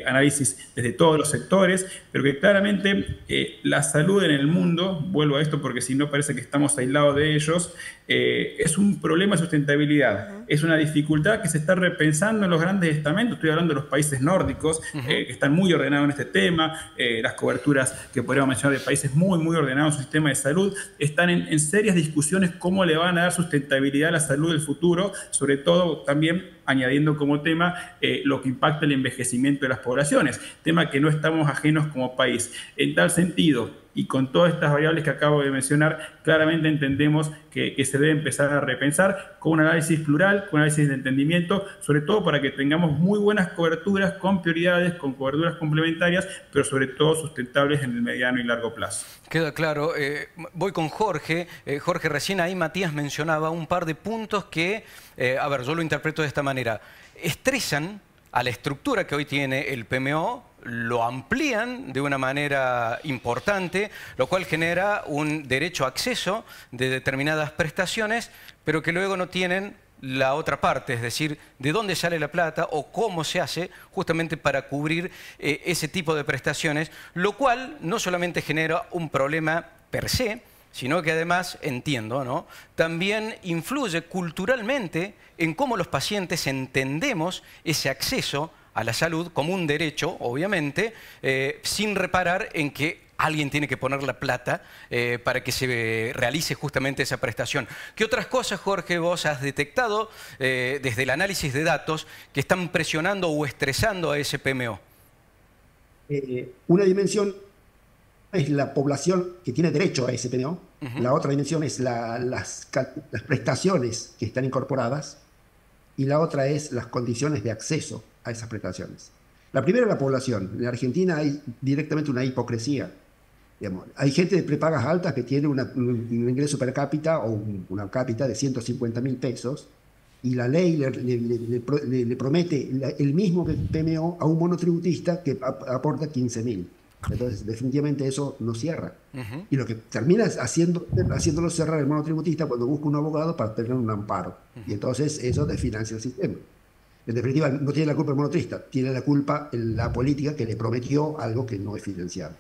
análisis desde todos los sectores, pero que claramente la salud en el mundo, vuelvo a esto porque si no parece que estamos aislados de ellos, es un problema de sustentabilidad, es una dificultad que se está repensando en los grandes estamentos. Estoy hablando de los países nórdicos, que están muy ordenados en este tema, las coberturas que podríamos mencionar de países muy ordenados en su sistema de salud, están en serias discusiones cómo le van a dar sustentabilidad a la salud del futuro, sobre todo también añadiendo como tema lo que impacta el envejecimiento de las poblaciones, tema que no estamos ajenos como país. En tal sentido, y con todas estas variables que acabo de mencionar, claramente entendemos que se debe empezar a repensar con un análisis plural, con un análisis de entendimiento, sobre todo para que tengamos muy buenas coberturas con prioridades, con coberturas complementarias, pero sobre todo sustentables en el mediano y largo plazo. Queda claro. Voy con Jorge. Jorge, recién ahí Matías mencionaba un par de puntos que, a ver, yo lo interpreto de esta manera, estresan a la estructura que hoy tiene el PMO, lo amplían de una manera importante, lo cual genera un derecho a acceso de determinadas prestaciones, pero que luego no tienen la otra parte, es decir, de dónde sale la plata o cómo se hace justamente para cubrir ese tipo de prestaciones, lo cual no solamente genera un problema per se, sino que además, entiendo, ¿no?, también influye culturalmente en cómo los pacientes entendemos ese acceso a la salud como un derecho, obviamente, sin reparar en que alguien tiene que poner la plata para que se realice justamente esa prestación. ¿Qué otras cosas, Jorge, vos has detectado desde el análisis de datos que están presionando o estresando a ese PMO? Una dimensión es la población que tiene derecho a ese PMO. La otra dimensión es las prestaciones que están incorporadas. Y la otra es las condiciones de acceso a esas prestaciones. La primera es la población. En Argentina hay directamente una hipocresía. Digamos, hay gente de prepagas altas que tiene un ingreso per cápita o una cápita de 150.000 pesos y la ley le promete el mismo PMO a un monotributista que aporta 15.000. Entonces, definitivamente eso no cierra. Y lo que termina haciéndolo cerrar el monotributista cuando busca un abogado para tener un amparo. Y entonces eso desfinancia el sistema. En definitiva, no tiene la culpa el monotributista, tiene la culpa la política que le prometió algo que no es financiado.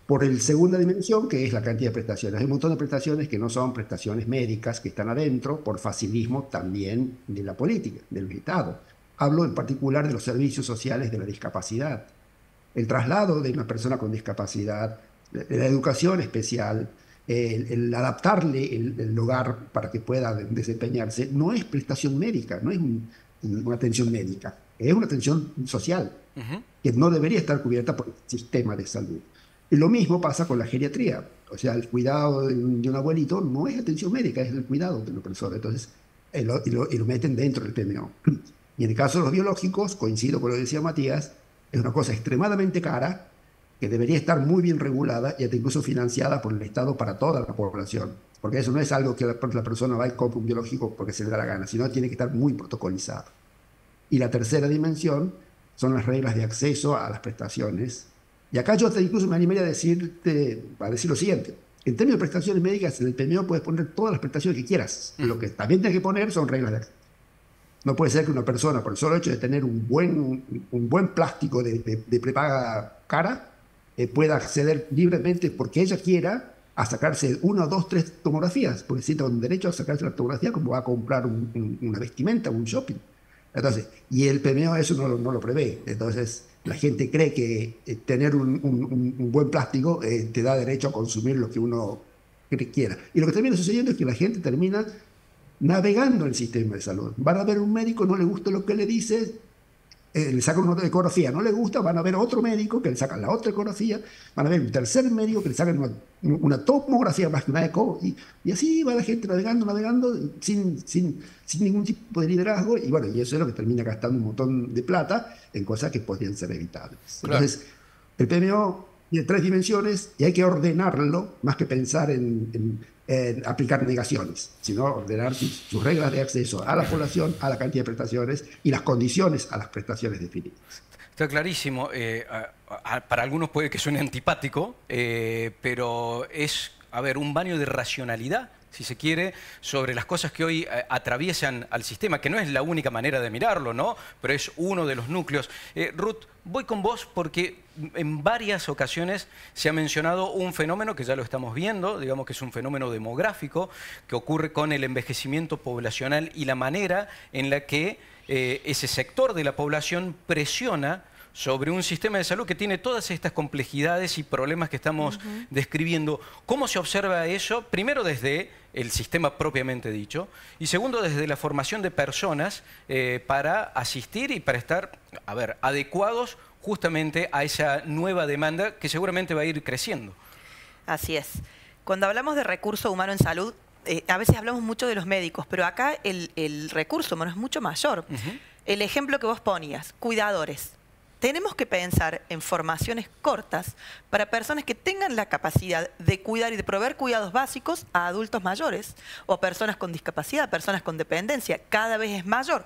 Por la segunda dimensión, que es la cantidad de prestaciones. Hay un montón de prestaciones que no son prestaciones médicas, que están adentro, por facilismo también de la política, del Estado. Hablo en particular de los servicios sociales de la discapacidad. El traslado de una persona con discapacidad, la educación especial, el adaptarle el hogar para que pueda desempeñarse, no es prestación médica, no es una atención médica, es una atención social, que no debería estar cubierta por el sistema de salud. Y lo mismo pasa con la geriatría. O sea, el cuidado de un abuelito no es atención médica, es el cuidado de una persona. Entonces, lo meten dentro del PMO. Y en el caso de los biológicos, coincido con lo que decía Matías, es una cosa extremadamente cara que debería estar muy bien regulada y hasta incluso financiada por el Estado para toda la población. Porque eso no es algo que la persona va y compra un biológico porque se le da la gana, sino tiene que estar muy protocolizado. Y la tercera dimensión son las reglas de acceso a las prestaciones. Y acá yo incluso me animaría a decir lo siguiente. En términos de prestaciones médicas, en el PMO puedes poner todas las prestaciones que quieras. Lo que también tienes que poner son reglas de acceso. No puede ser que una persona, por el solo hecho de tener un buen plástico de prepaga cara, pueda acceder libremente porque ella quiera a sacarse 1, 2, 3 tomografías, porque si tiene derecho a sacarse la tomografía como va a comprar una vestimenta, un shopping. Entonces, y el PMO eso no lo prevé. Entonces, la gente cree que tener un buen plástico te da derecho a consumir lo que uno quiera. Y lo que termina sucediendo es que la gente termina navegando en el sistema de salud. Van a ver un médico, no le gusta lo que le dice, le sacan una ecografía, no le gusta, van a ver a otro médico que le sacan la otra ecografía, van a ver un tercer médico que le sacan una tomografía más que una eco, y así va la gente navegando sin ningún tipo de liderazgo, y bueno, y eso es lo que termina gastando un montón de plata en cosas que podrían ser evitables. Claro. Entonces, el PMO tiene 3 dimensiones y hay que ordenarlo más que pensar en aplicar negaciones, sino ordenar sus reglas de acceso a la población, a la cantidad de prestaciones y las condiciones a las prestaciones definidas. Está clarísimo. Para algunos puede que suene antipático, pero es, un baño de racionalidad, si se quiere, sobre las cosas que hoy atraviesan al sistema, que no es la única manera de mirarlo, ¿no? Pero es uno de los núcleos. Ruth, voy con vos porque en varias ocasiones se ha mencionado un fenómeno que ya lo estamos viendo, digamos que es un fenómeno demográfico que ocurre con el envejecimiento poblacional y la manera en la que ese sector de la población presiona sobre un sistema de salud que tiene todas estas complejidades y problemas que estamos describiendo. ¿Cómo se observa eso? Primero desde el sistema propiamente dicho y segundo desde la formación de personas para asistir y para estar, adecuados justamente a esa nueva demanda que seguramente va a ir creciendo. Así es. Cuando hablamos de recurso humano en salud, a veces hablamos mucho de los médicos, pero acá el recurso humano es mucho mayor. El ejemplo que vos ponías, cuidadores. Tenemos que pensar en formaciones cortas para personas que tengan la capacidad de cuidar y de proveer cuidados básicos a adultos mayores o a personas con discapacidad, personas con dependencia. Cada vez es mayor.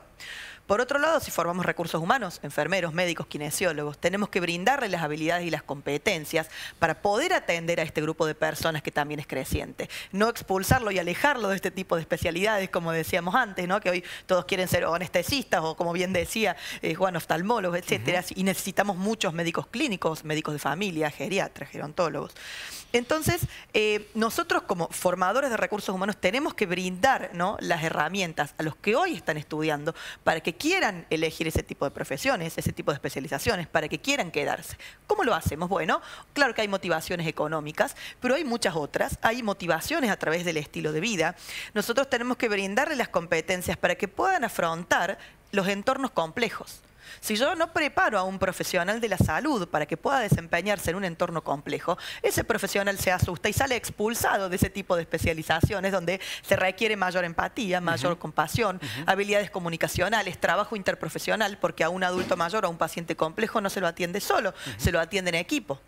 Por otro lado, si formamos recursos humanos, enfermeros, médicos, kinesiólogos, tenemos que brindarles las habilidades y las competencias para poder atender a este grupo de personas que también es creciente. No expulsarlo y alejarlo de este tipo de especialidades, como decíamos antes, ¿no? Que hoy todos quieren ser anestesistas o, como bien decía Juan, oftalmólogos, etcétera. Y necesitamos muchos médicos clínicos, médicos de familia, geriatras, gerontólogos. Entonces, nosotros como formadores de recursos humanos tenemos que brindar, ¿no?, las herramientas a los que hoy están estudiando para que quieran elegir ese tipo de profesiones, ese tipo de especializaciones, para que quieran quedarse. ¿Cómo lo hacemos? Bueno, claro que hay motivaciones económicas, pero hay muchas otras. Hay motivaciones a través del estilo de vida. Nosotros tenemos que brindarles las competencias para que puedan afrontar los entornos complejos. Si yo no preparo a un profesional de la salud para que pueda desempeñarse en un entorno complejo, ese profesional se asusta y sale expulsado de ese tipo de especializaciones donde se requiere mayor empatía, mayor compasión, habilidades comunicacionales, trabajo interprofesional, porque a un adulto mayor o a un paciente complejo no se lo atiende solo, se lo atiende en equipo.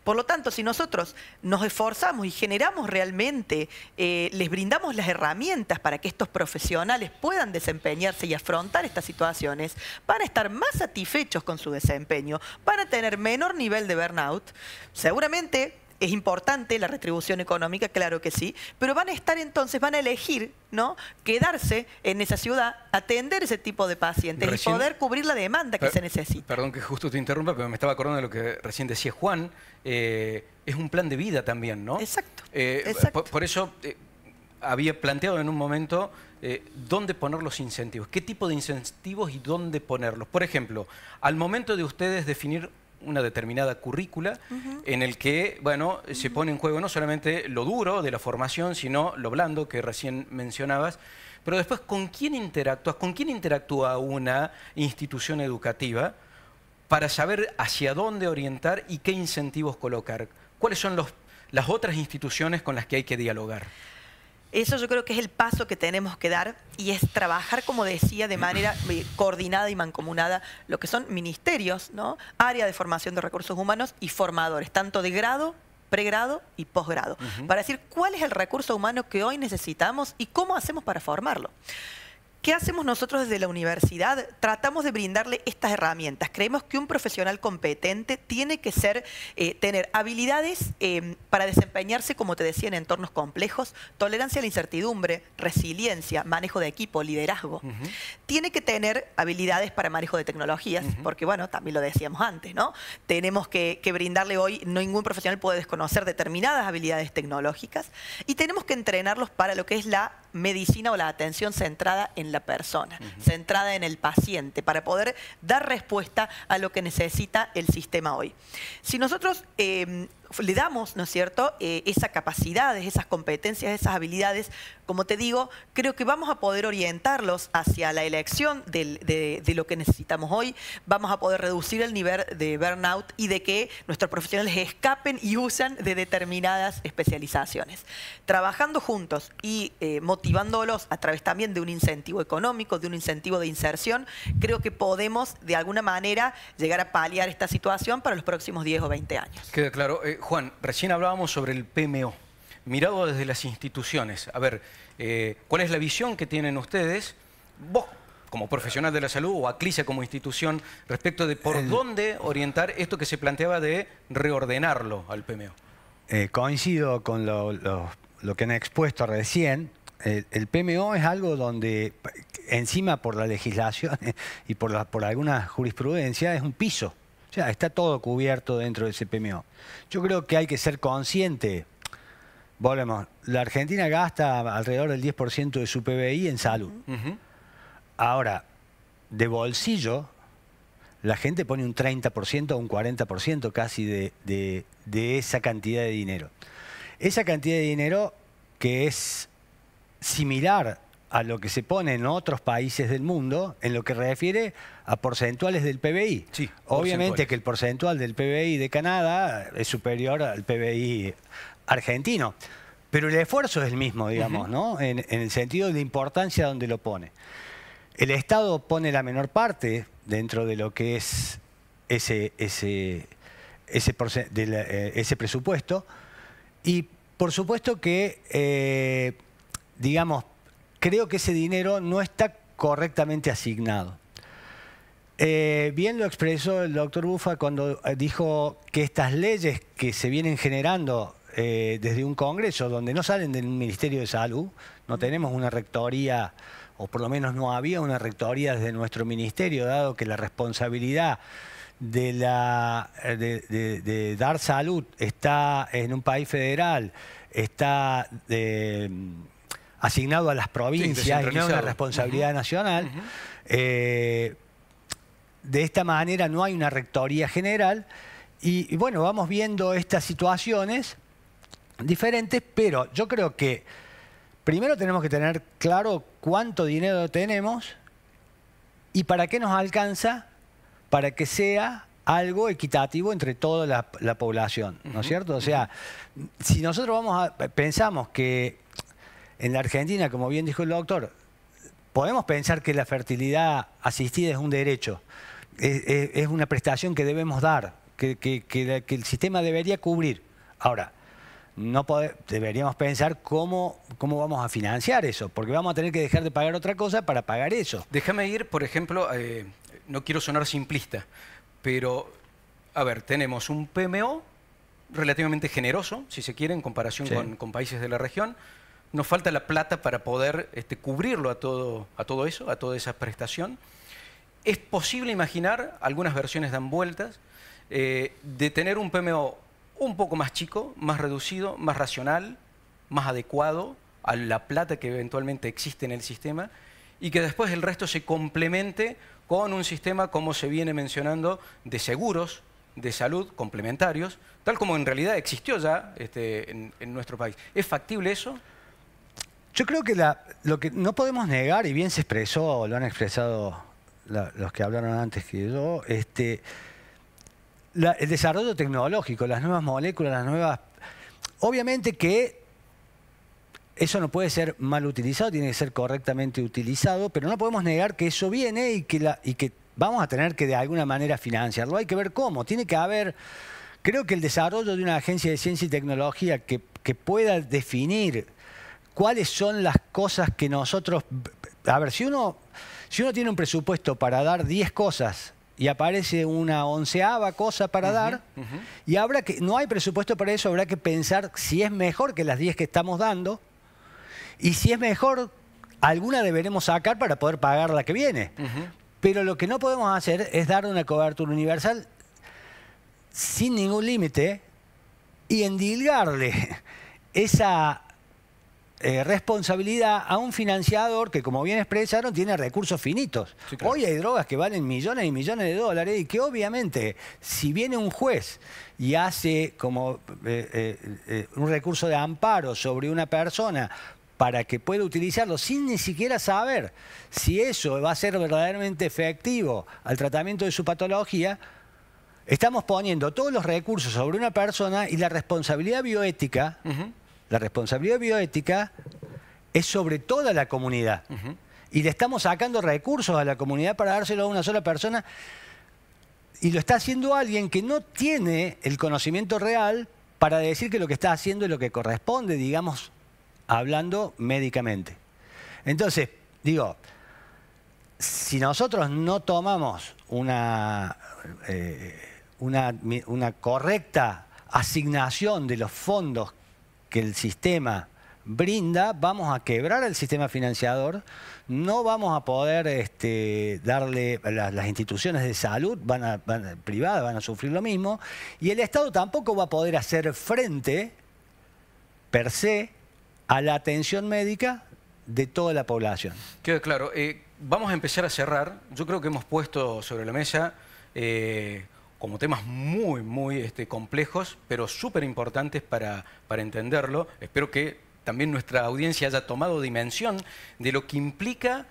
Por lo tanto, si nosotros nos esforzamos y generamos realmente, les brindamos las herramientas para que estos profesionales puedan desempeñarse y afrontar estas situaciones, van a estar más satisfechos con su desempeño, van a tener menor nivel de burnout, seguramente. Es importante la retribución económica, claro que sí, pero van a estar entonces, van a elegir, ¿no?, quedarse en esa ciudad, atender ese tipo de pacientes y poder cubrir la demanda que se necesita. Perdón que justo te interrumpa, pero me estaba acordando de lo que recién decía Juan. Es un plan de vida también, ¿no? Exacto. Por eso había planteado en un momento dónde poner los incentivos, qué tipo de incentivos y dónde ponerlos. Por ejemplo, al momento de ustedes definir una determinada currícula en el que, bueno, se pone en juego no solamente lo duro de la formación, sino lo blando que recién mencionabas, pero después ¿con quién interactúas? ¿Con quién interactúa una institución educativa para saber hacia dónde orientar y qué incentivos colocar? ¿Cuáles son las otras instituciones con las que hay que dialogar? Eso yo creo que es el paso que tenemos que dar y es trabajar, como decía, de manera coordinada y mancomunada lo que son ministerios, ¿no?, área de formación de recursos humanos y formadores, tanto de grado, pregrado y posgrado, para decir cuál es el recurso humano que hoy necesitamos y cómo hacemos para formarlo. ¿Qué hacemos nosotros desde la universidad? Tratamos de brindarle estas herramientas. Creemos que un profesional competente tiene que tener habilidades para desempeñarse, como te decía, en entornos complejos, tolerancia a la incertidumbre, resiliencia, manejo de equipo, liderazgo. Tiene que tener habilidades para manejo de tecnologías, porque, bueno, también lo decíamos antes, ¿no? Tenemos que brindarle hoy, ningún profesional puede desconocer determinadas habilidades tecnológicas y tenemos que entrenarlos para lo que es la medicina o la atención centrada en la persona, centrada en el paciente, para poder dar respuesta a lo que necesita el sistema hoy. Si nosotros le damos, ¿no es cierto?, esas capacidades, esas competencias, esas habilidades, como te digo, creo que vamos a poder orientarlos hacia la elección de lo que necesitamos hoy, vamos a poder reducir el nivel de burnout y de que nuestros profesionales escapen y usan de determinadas especializaciones. Trabajando juntos y motivándolos a través también de un incentivo económico, de un incentivo de inserción, creo que podemos de alguna manera llegar a paliar esta situación para los próximos 10 o 20 años. Queda claro. Juan, recién hablábamos sobre el PMO, mirado desde las instituciones. A ver, ¿cuál es la visión que tienen ustedes, vos como profesional de la salud o Aclisia como institución, respecto de por dónde orientar esto que se planteaba de reordenarlo al PMO? Coincido con lo que han expuesto recién. El PMO es algo donde, encima por la legislación y por alguna jurisprudencia, es un piso. O sea, está todo cubierto dentro de ese PMO. Yo creo que hay que ser consciente. Volvemos, la Argentina gasta alrededor del 10% de su PBI en salud. Ahora, de bolsillo, la gente pone un 30% o un 40% casi de esa cantidad de dinero. Esa cantidad de dinero que es similar a lo que se pone en otros países del mundo en lo que refiere a porcentuales del PBI. Sí, obviamente que el porcentual del PBI de Canadá es superior al PBI argentino, pero el esfuerzo es el mismo, digamos, ¿no? En el sentido de la importancia donde lo pone. El Estado pone la menor parte dentro de lo que es ese presupuesto y por supuesto que, digamos, creo que ese dinero no está correctamente asignado. Bien lo expresó el doctor Bufa cuando dijo que estas leyes que se vienen generando desde un Congreso, donde no salen del Ministerio de Salud, no tenemos una rectoría, o por lo menos no había una rectoría desde nuestro ministerio, dado que la responsabilidad de dar salud está en un país federal, está asignado a las provincias y no una responsabilidad nacional. De esta manera no hay una rectoría general y bueno, vamos viendo estas situaciones diferentes, pero yo creo que primero tenemos que tener claro cuánto dinero tenemos y para qué nos alcanza para que sea algo equitativo entre toda la población, ¿no es cierto? O sea, si nosotros pensamos que en la Argentina, como bien dijo el doctor, podemos pensar que la fertilidad asistida es un derecho, es una prestación que debemos dar, que el sistema debería cubrir. Ahora, deberíamos pensar cómo vamos a financiar eso, porque vamos a tener que dejar de pagar otra cosa para pagar eso. Déjame ir, por ejemplo, no quiero sonar simplista, pero, a ver, tenemos un PMO relativamente generoso, si se quiere, en comparación con países de la región. Nos falta la plata para poder cubrirlo a todo eso, a toda esa prestación. Es posible imaginar, algunas versiones dan vueltas, de tener un PMO un poco más chico, más reducido, más racional, más adecuado a la plata que eventualmente existe en el sistema y que después el resto se complemente con un sistema, como se viene mencionando, de seguros de salud complementarios, tal como en realidad existió ya en nuestro país. ¿Es factible eso? Yo creo que lo que no podemos negar, y bien se expresó, lo han expresado los que hablaron antes que yo, el desarrollo tecnológico, las nuevas moléculas, las nuevas... Obviamente que eso no puede ser mal utilizado, tiene que ser correctamente utilizado, pero no podemos negar que eso viene y que vamos a tener que de alguna manera financiarlo. Hay que ver cómo. Tiene que haber... Creo que el desarrollo de una agencia de ciencia y tecnología que pueda definir cuáles son las cosas que nosotros... A ver, si uno tiene un presupuesto para dar 10 cosas y aparece una 11ª cosa para dar, y no hay presupuesto para eso, habrá que pensar si es mejor que las 10 que estamos dando, y si es mejor, alguna deberemos sacar para poder pagar la que viene. Pero lo que no podemos hacer es dar una cobertura universal sin ningún límite y endilgarle esa responsabilidad a un financiador que, como bien expresaron, tiene recursos finitos. Sí, claro. Hoy hay drogas que valen millones y millones de dólares y que obviamente, si viene un juez y hace como un recurso de amparo sobre una persona para que pueda utilizarlo sin ni siquiera saber si eso va a ser verdaderamente efectivo al tratamiento de su patología, estamos poniendo todos los recursos sobre una persona y la responsabilidad bioética... La responsabilidad bioética es sobre toda la comunidad. Y le estamos sacando recursos a la comunidad para dárselo a una sola persona. Y lo está haciendo alguien que no tiene el conocimiento real para decir que lo que está haciendo es lo que corresponde, digamos, hablando médicamente. Entonces, digo, si nosotros no tomamos una correcta asignación de los fondos que el sistema brinda, vamos a quebrar el sistema financiador, no vamos a poder darle, las instituciones de salud privadas van a sufrir lo mismo, y el Estado tampoco va a poder hacer frente, per se, a la atención médica de toda la población. Queda claro. Vamos a empezar a cerrar. Yo creo que hemos puesto sobre la mesa... como temas muy complejos, pero súper importantes para entenderlo. Espero que también nuestra audiencia haya tomado dimensión de lo que implica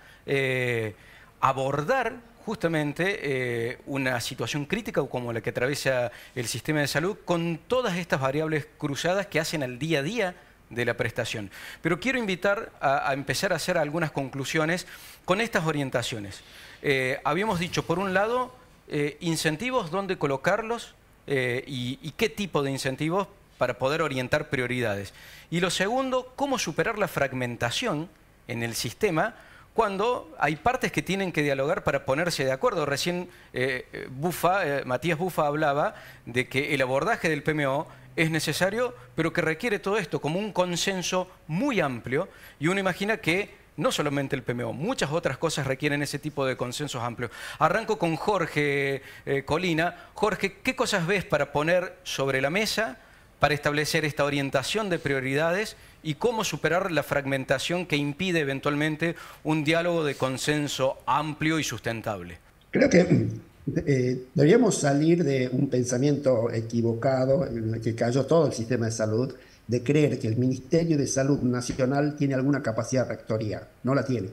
abordar justamente una situación crítica como la que atraviesa el sistema de salud con todas estas variables cruzadas que hacen al día a día de la prestación. Pero quiero invitar a empezar a hacer algunas conclusiones con estas orientaciones. Habíamos dicho, por un lado, incentivos, dónde colocarlos y qué tipo de incentivos para poder orientar prioridades. Y lo segundo, cómo superar la fragmentación en el sistema cuando hay partes que tienen que dialogar para ponerse de acuerdo. Recién Matías Bufa hablaba de que el abordaje del PMO es necesario, pero que requiere todo esto como un consenso muy amplio, y uno imagina que no solamente el PMO, muchas otras cosas requieren ese tipo de consensos amplios. Arranco con Jorge Colina. Jorge, ¿qué cosas ves para poner sobre la mesa para establecer esta orientación de prioridades y cómo superar la fragmentación que impide eventualmente un diálogo de consenso amplio y sustentable? Creo que deberíamos salir de un pensamiento equivocado en el que cayó todo el sistema de salud, de creer que el Ministerio de Salud Nacional tiene alguna capacidad rectoría. No la tiene.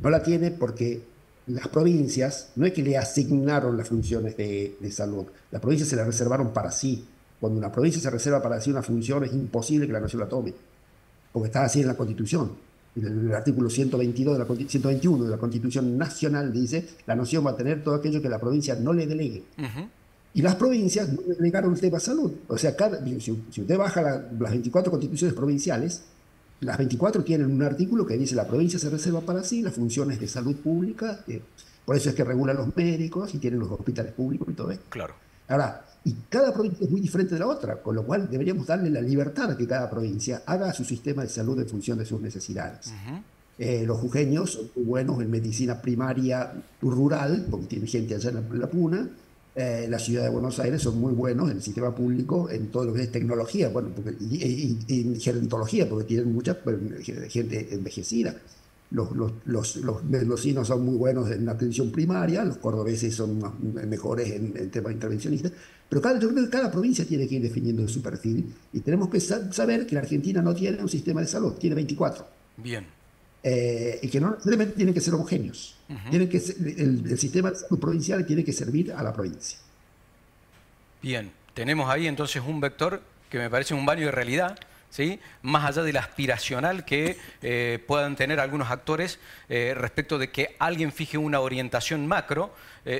No la tiene porque las provincias no es que le asignaron las funciones de salud, las provincias se las reservaron para sí. Cuando una provincia se reserva para sí una función, es imposible que la nación la tome, porque está así en la Constitución. El artículo 121 de la Constitución Nacional dice: la nación va a tener todo aquello que la provincia no le delegue. Y las provincias no delegaron el tema salud. O sea, si usted baja las 24 constituciones provinciales, las 24 tienen un artículo que dice: la provincia se reserva para sí las funciones de salud pública, por eso es que regulan los médicos y tienen los hospitales públicos y todo eso. Claro. Ahora, y cada provincia es muy diferente de la otra, con lo cual deberíamos darle la libertad a que cada provincia haga su sistema de salud en función de sus necesidades. Los jujeños son muy buenos en medicina primaria rural, porque tienen gente allá en la puna. La ciudad de Buenos Aires son muy buenos en el sistema público, en todo lo que es tecnología, bueno, y gerontología, porque tienen mucha gente envejecida. Los mendocinos son muy buenos en la atención primaria, los cordobeses son mejores en temas intervencionistas, pero yo creo que cada provincia tiene que ir definiendo su perfil, y tenemos que saber que la Argentina no tiene un sistema de salud, tiene 24. Bien. Y que no necesariamente tienen que ser homogéneos. Tienen que ser, el sistema de salud provincial tiene que servir a la provincia. Bien, tenemos ahí entonces un vector que me parece un baño de realidad, ¿sí? Más allá de la aspiracional que puedan tener algunos actores respecto de que alguien fije una orientación macro,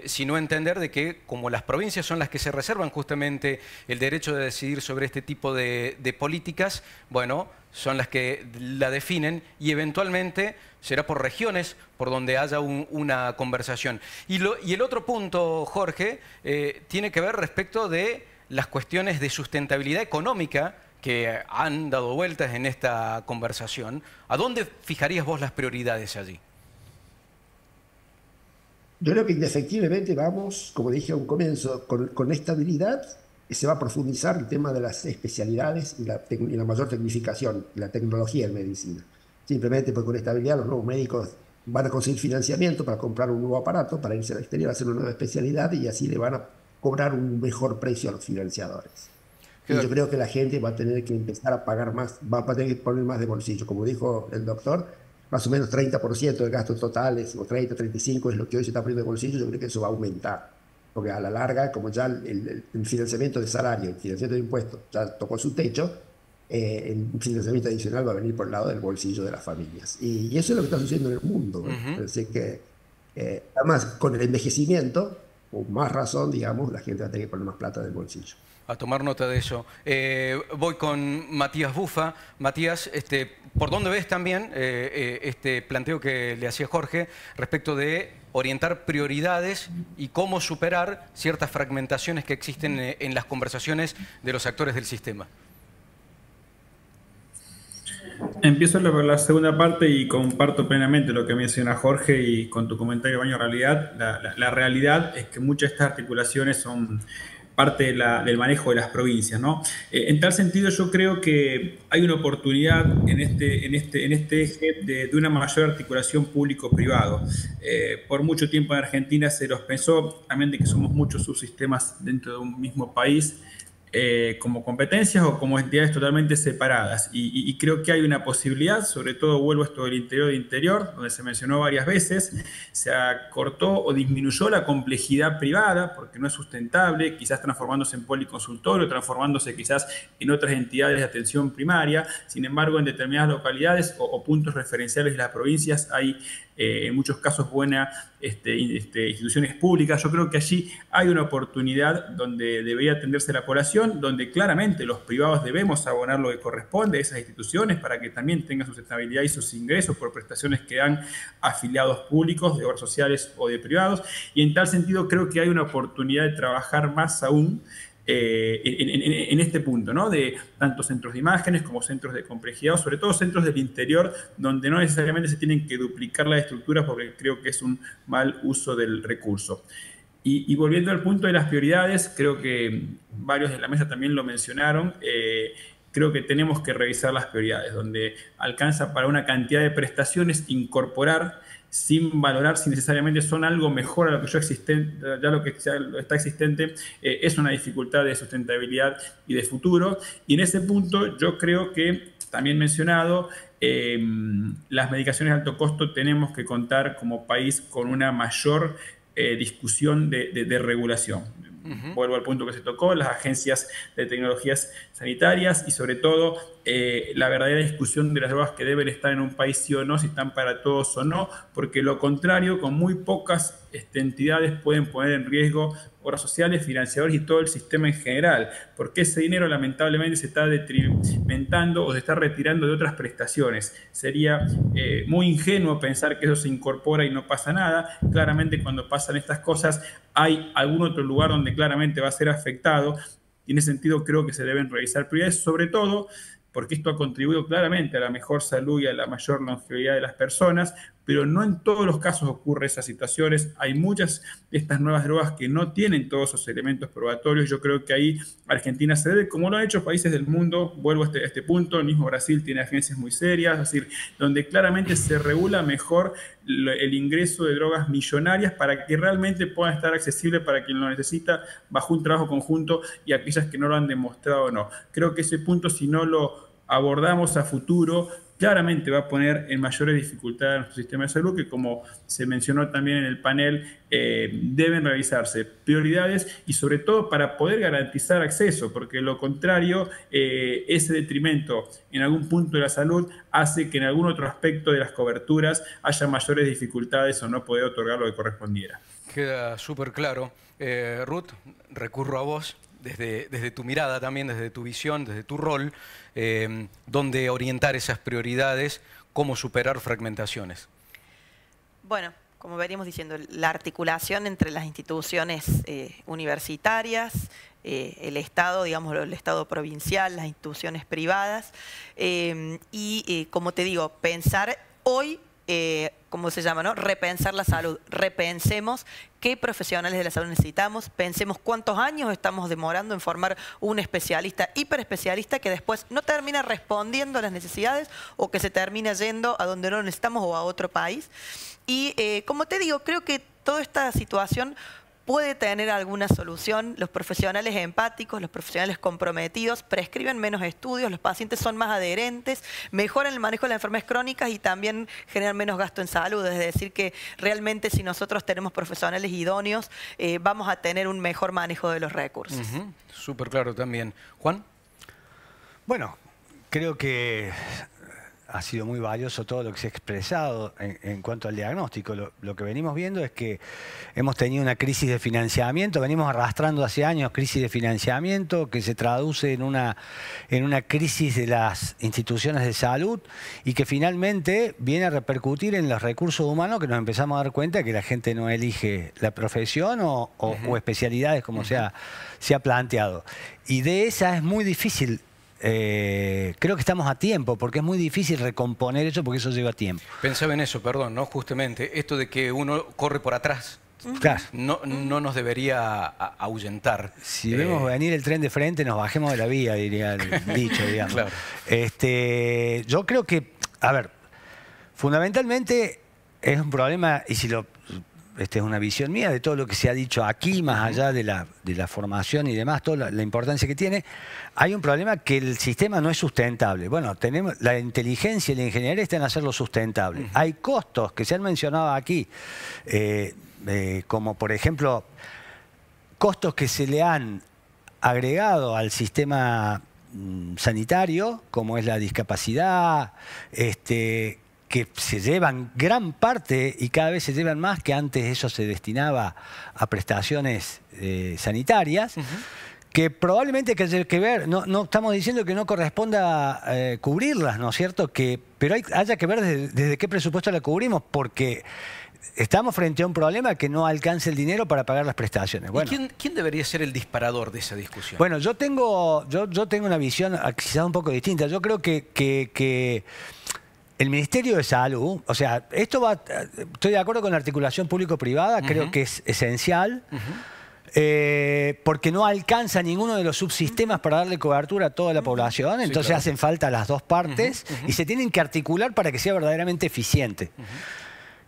sino entender de que como las provincias son las que se reservan justamente el derecho de decidir sobre este tipo de políticas, bueno, son las que la definen y eventualmente será por regiones por donde haya una conversación. Y el otro punto, Jorge, tiene que ver respecto de las cuestiones de sustentabilidad económica que han dado vueltas en esta conversación. ¿A dónde fijarías vos las prioridades allí? Yo creo que indefectiblemente vamos, como dije a un comienzo, con estabilidad. Se va a profundizar el tema de las especialidades y la mayor tecnificación, la tecnología en medicina. Simplemente porque con estabilidad los nuevos médicos van a conseguir financiamiento para comprar un nuevo aparato, para irse al exterior a hacer una nueva especialidad, y así le van a cobrar un mejor precio a los financiadores. Y yo creo que la gente va a tener que empezar a pagar más, va a tener que poner más de bolsillo. Como dijo el doctor, más o menos 30% de gastos totales, o 30, 35% es lo que hoy se está poniendo de bolsillo. Yo creo que eso va a aumentar. Porque a la larga, como ya el financiamiento de salario, el financiamiento de impuestos ya tocó su techo, el financiamiento adicional va a venir por el lado del bolsillo de las familias. Y eso es lo que está sucediendo en el mundo. Así que, además, con el envejecimiento, con más razón, digamos, la gente va a tener que poner más plata del bolsillo. A tomar nota de eso. Voy con Matías Bufa. Matías, ¿por dónde ves también este planteo que le hacía Jorge respecto de orientar prioridades y cómo superar ciertas fragmentaciones que existen en las conversaciones de los actores del sistema? Empiezo por la segunda parte y comparto plenamente lo que menciona Jorge, y con tu comentario, baño realidad. La realidad es que muchas de estas articulaciones son parte del manejo de las provincias, ¿no? En tal sentido, yo creo que hay una oportunidad en este eje de una mayor articulación público-privado. Por mucho tiempo en Argentina se los pensó, también de que somos muchos subsistemas dentro de un mismo país, como competencias o como entidades totalmente separadas. Y creo que hay una posibilidad, sobre todo vuelvo a esto del interior, donde se mencionó varias veces, se acortó o disminuyó la complejidad privada porque no es sustentable, quizás transformándose en policonsultorio, transformándose quizás en otras entidades de atención primaria. Sin embargo, en determinadas localidades o puntos referenciales de las provincias hay en muchos casos buenas instituciones públicas. Yo creo que allí hay una oportunidad donde debería atenderse la población, donde claramente los privados debemos abonar lo que corresponde a esas instituciones para que también tengan sustentabilidad y sus ingresos por prestaciones que dan afiliados públicos de obras sociales o de privados. Y en tal sentido creo que hay una oportunidad de trabajar más aún en este punto, ¿no? De tanto centros de imágenes como centros de complejidad, o sobre todo centros del interior, donde no necesariamente se tienen que duplicar las estructuras porque creo que es un mal uso del recurso. Y volviendo al punto de las prioridades, creo que varios de la mesa también lo mencionaron, creo que tenemos que revisar las prioridades, donde alcanza para una cantidad de prestaciones incorporar sin valorar si necesariamente son algo mejor a lo que ya está existente, es una dificultad de sustentabilidad y de futuro. Y en ese punto yo creo que, también mencionado, las medicaciones de alto costo tenemos que contar como país con una mayor discusión de regulación. Vuelvo al punto que se tocó, las agencias de tecnologías sanitarias y sobre todo la verdadera discusión de las drogas que deben estar en un país sí o no, si están para todos o no, porque lo contrario, con muy pocas entidades pueden poner en riesgo obras sociales, financiadores y todo el sistema en general, porque ese dinero lamentablemente se está detrimentando o se está retirando de otras prestaciones. Sería muy ingenuo pensar que eso se incorpora y no pasa nada. Claramente cuando pasan estas cosas hay algún otro lugar donde claramente va a ser afectado y en ese sentido creo que se deben revisar prioridades, sobre todo porque esto ha contribuido claramente a la mejor salud y a la mayor longevidad de las personas, pero no en todos los casos ocurre esas situaciones. Hay muchas de estas nuevas drogas que no tienen todos esos elementos probatorios. Yo creo que ahí Argentina se debe, como lo han hecho países del mundo, vuelvo a este punto, el mismo Brasil tiene agencias muy serias, es decir, donde claramente se regula mejor el ingreso de drogas millonarias para que realmente puedan estar accesibles para quien lo necesita bajo un trabajo conjunto y aquellas que no lo han demostrado o no. Creo que ese punto, si no lo abordamos a futuro, claramente va a poner en mayores dificultades a nuestro sistema de salud, que como se mencionó también en el panel, deben revisarse prioridades y sobre todo para poder garantizar acceso, porque lo contrario, ese detrimento en algún punto de la salud hace que en algún otro aspecto de las coberturas haya mayores dificultades o no poder otorgar lo que correspondiera. Queda súper claro. Ruth, recurro a vos. Desde tu mirada también, desde tu visión, desde tu rol, dónde orientar esas prioridades, cómo superar fragmentaciones. Bueno, como veníamos diciendo, la articulación entre las instituciones universitarias, el Estado, digamos, el Estado provincial, las instituciones privadas, y como te digo, pensar hoy, ¿cómo se llama, no? Repensar la salud. Repensemos qué profesionales de la salud necesitamos, pensemos cuántos años estamos demorando en formar un especialista, hiperespecialista, que después no termina respondiendo a las necesidades o que se termina yendo a donde no lo necesitamos o a otro país. Y como te digo, creo que toda esta situación puede tener alguna solución. Los profesionales empáticos, los profesionales comprometidos prescriben menos estudios, los pacientes son más adherentes, mejoran el manejo de las enfermedades crónicas y también generan menos gasto en salud. Es decir, que realmente si nosotros tenemos profesionales idóneos, vamos a tener un mejor manejo de los recursos. Súper claro también. Juan. Bueno, creo que ha sido muy valioso todo lo que se ha expresado en cuanto al diagnóstico. Lo que venimos viendo es que hemos tenido una crisis de financiamiento, venimos arrastrando hace años crisis de financiamiento que se traduce en una crisis de las instituciones de salud y que finalmente viene a repercutir en los recursos humanos, que nos empezamos a dar cuenta que la gente no elige la profesión o especialidades como se ha planteado. Y de esa es muy difícil. Creo que estamos a tiempo, porque es muy difícil recomponer eso, porque eso lleva tiempo. Pensaba en eso, perdón, ¿no? Justamente, esto de que uno corre por atrás, claro, no nos debería ahuyentar. Si vemos venir el tren de frente, nos bajemos de la vía, diría el dicho, digamos. Claro. Yo creo que, a ver, fundamentalmente es un problema, y si lo... Esta es una visión mía de todo lo que se ha dicho aquí, más allá de la formación y demás, toda la importancia que tiene. Hay un problema que el sistema no es sustentable. Bueno, tenemos la inteligencia y la ingeniería están en hacerlo sustentable. Hay costos que se han mencionado aquí, como por ejemplo, costos que se le han agregado al sistema sanitario, como es la discapacidad, que se llevan gran parte y cada vez se llevan más, que antes eso se destinaba a prestaciones sanitarias, que probablemente hay que ver, no estamos diciendo que no corresponda cubrirlas, ¿no es cierto? Pero haya que ver desde qué presupuesto la cubrimos, porque estamos frente a un problema que no alcanza el dinero para pagar las prestaciones. Bueno, ¿Y quién debería ser el disparador de esa discusión? Bueno, yo tengo una visión quizás un poco distinta. Yo creo que el Ministerio de Salud, o sea, estoy de acuerdo con la articulación público-privada, creo que es esencial, porque no alcanza ninguno de los subsistemas para darle cobertura a toda la población, entonces claro, hacen falta las dos partes y se tienen que articular para que sea verdaderamente eficiente.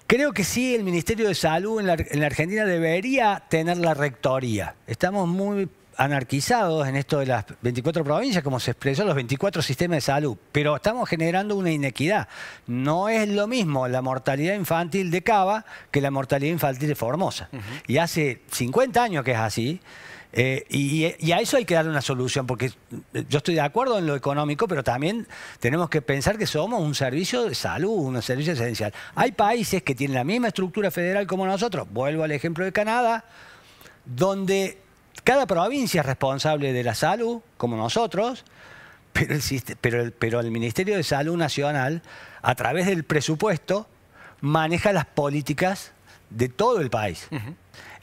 Creo que sí, el Ministerio de Salud en la Argentina debería tener la rectoría. Estamos muy anarquizados en esto de las 24 provincias, como se expresó, los 24 sistemas de salud, pero estamos generando una inequidad. No es lo mismo la mortalidad infantil de Cava que la mortalidad infantil de Formosa. Y hace 50 años que es así, y a eso hay que darle una solución, porque yo estoy de acuerdo en lo económico, pero también tenemos que pensar que somos un servicio de salud, un servicio esencial. Hay países que tienen la misma estructura federal como nosotros, vuelvo al ejemplo de Canadá, donde cada provincia es responsable de la salud, como nosotros, pero el Ministerio de Salud Nacional, a través del presupuesto, maneja las políticas de todo el país.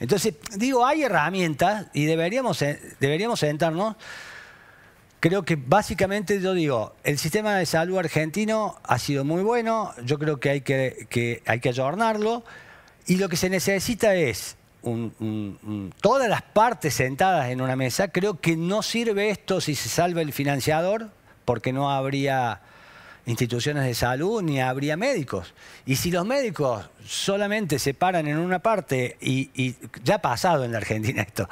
Entonces, digo, hay herramientas y deberíamos sentarnos. Creo que básicamente, yo digo, el sistema de salud argentino ha sido muy bueno, yo creo que hay que ayornarlo, y lo que se necesita es todas las partes sentadas en una mesa. Creo que no sirve esto si se salva el financiador, porque no habría instituciones de salud ni habría médicos. Y si los médicos solamente se paran en una parte, y ya ha pasado en la Argentina esto,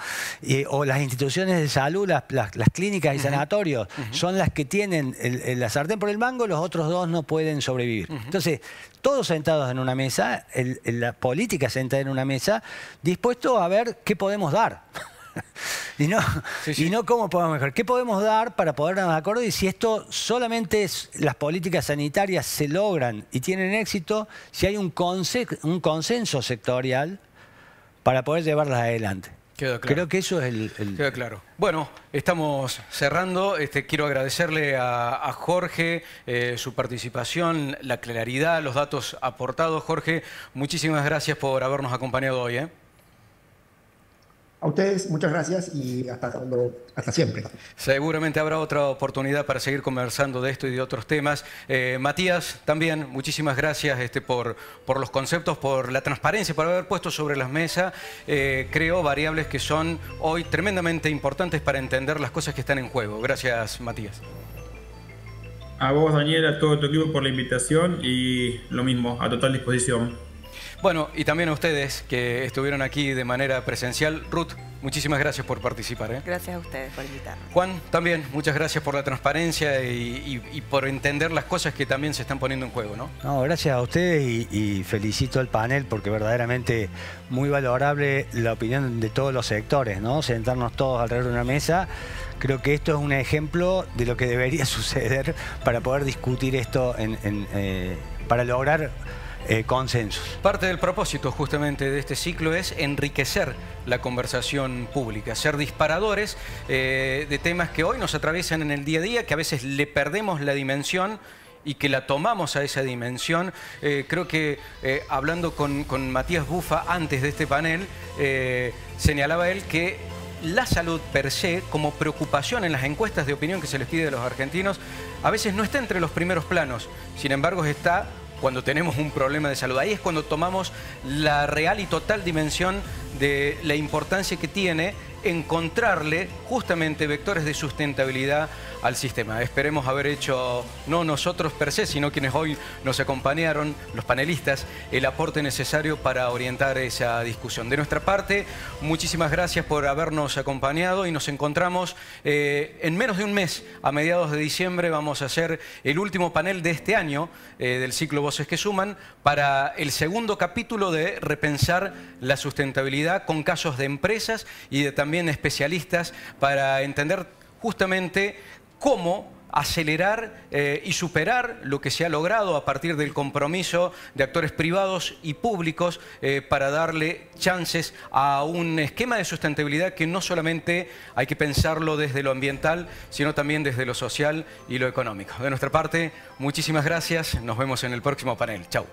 o las instituciones de salud, las clínicas y sanatorios, son las que tienen la sartén por el mango, los otros dos no pueden sobrevivir. Entonces, todos sentados en una mesa, la política sentada en una mesa, dispuesto a ver qué podemos dar. Y no cómo podemos mejorar. ¿Qué podemos dar para podernos de acuerdo? Y si esto solamente las políticas sanitarias se logran y tienen éxito, si hay un consenso sectorial para poder llevarlas adelante. Quedó claro. Creo que eso es Quedó claro. Bueno, estamos cerrando. Quiero agradecerle a Jorge su participación, la claridad, los datos aportados. Jorge, muchísimas gracias por habernos acompañado hoy. A ustedes, muchas gracias y hasta siempre. Seguramente habrá otra oportunidad para seguir conversando de esto y de otros temas. Matías, también muchísimas gracias por los conceptos, por la transparencia, por haber puesto sobre las mesas, creo, variables que son hoy tremendamente importantes para entender las cosas que están en juego. Gracias, Matías. A vos, Daniel, a todo tu equipo por la invitación y lo mismo, a total disposición. Bueno, y también a ustedes que estuvieron aquí de manera presencial. Ruth, muchísimas gracias por participar. Gracias a ustedes por invitarnos. Juan, también muchas gracias por la transparencia y por entender las cosas que también se están poniendo en juego, ¿no? No, gracias a ustedes y felicito al panel, porque verdaderamente muy valorable la opinión de todos los sectores, ¿no? Sentarnos todos alrededor de una mesa. Creo que esto es un ejemplo de lo que debería suceder para poder discutir esto, para lograr consensos. Parte del propósito justamente de este ciclo es enriquecer la conversación pública, ser disparadores de temas que hoy nos atraviesan en el día a día, que a veces le perdemos la dimensión y que la tomamos a esa dimensión. Creo que hablando con Matías Bufa antes de este panel, señalaba él que la salud per se, como preocupación en las encuestas de opinión que se les pide a los argentinos, a veces no está entre los primeros planos, sin embargo está cuando tenemos un problema de salud. Ahí es cuando tomamos la real y total dimensión de la importancia que tiene encontrarle justamente vectores de sustentabilidad al sistema. Esperemos haber hecho, no nosotros per se, sino quienes hoy nos acompañaron, los panelistas, el aporte necesario para orientar esa discusión. De nuestra parte, muchísimas gracias por habernos acompañado y nos encontramos en menos de un mes, a mediados de diciembre, vamos a hacer el último panel de este año del ciclo Voces que Suman para el segundo capítulo de Repensar la Sustentabilidad con casos de empresas y de también especialistas para entender justamente cómo acelerar y superar lo que se ha logrado a partir del compromiso de actores privados y públicos para darle chances a un esquema de sustentabilidad que no solamente hay que pensarlo desde lo ambiental, sino también desde lo social y lo económico. De nuestra parte, muchísimas gracias. Nos vemos en el próximo panel. Chau.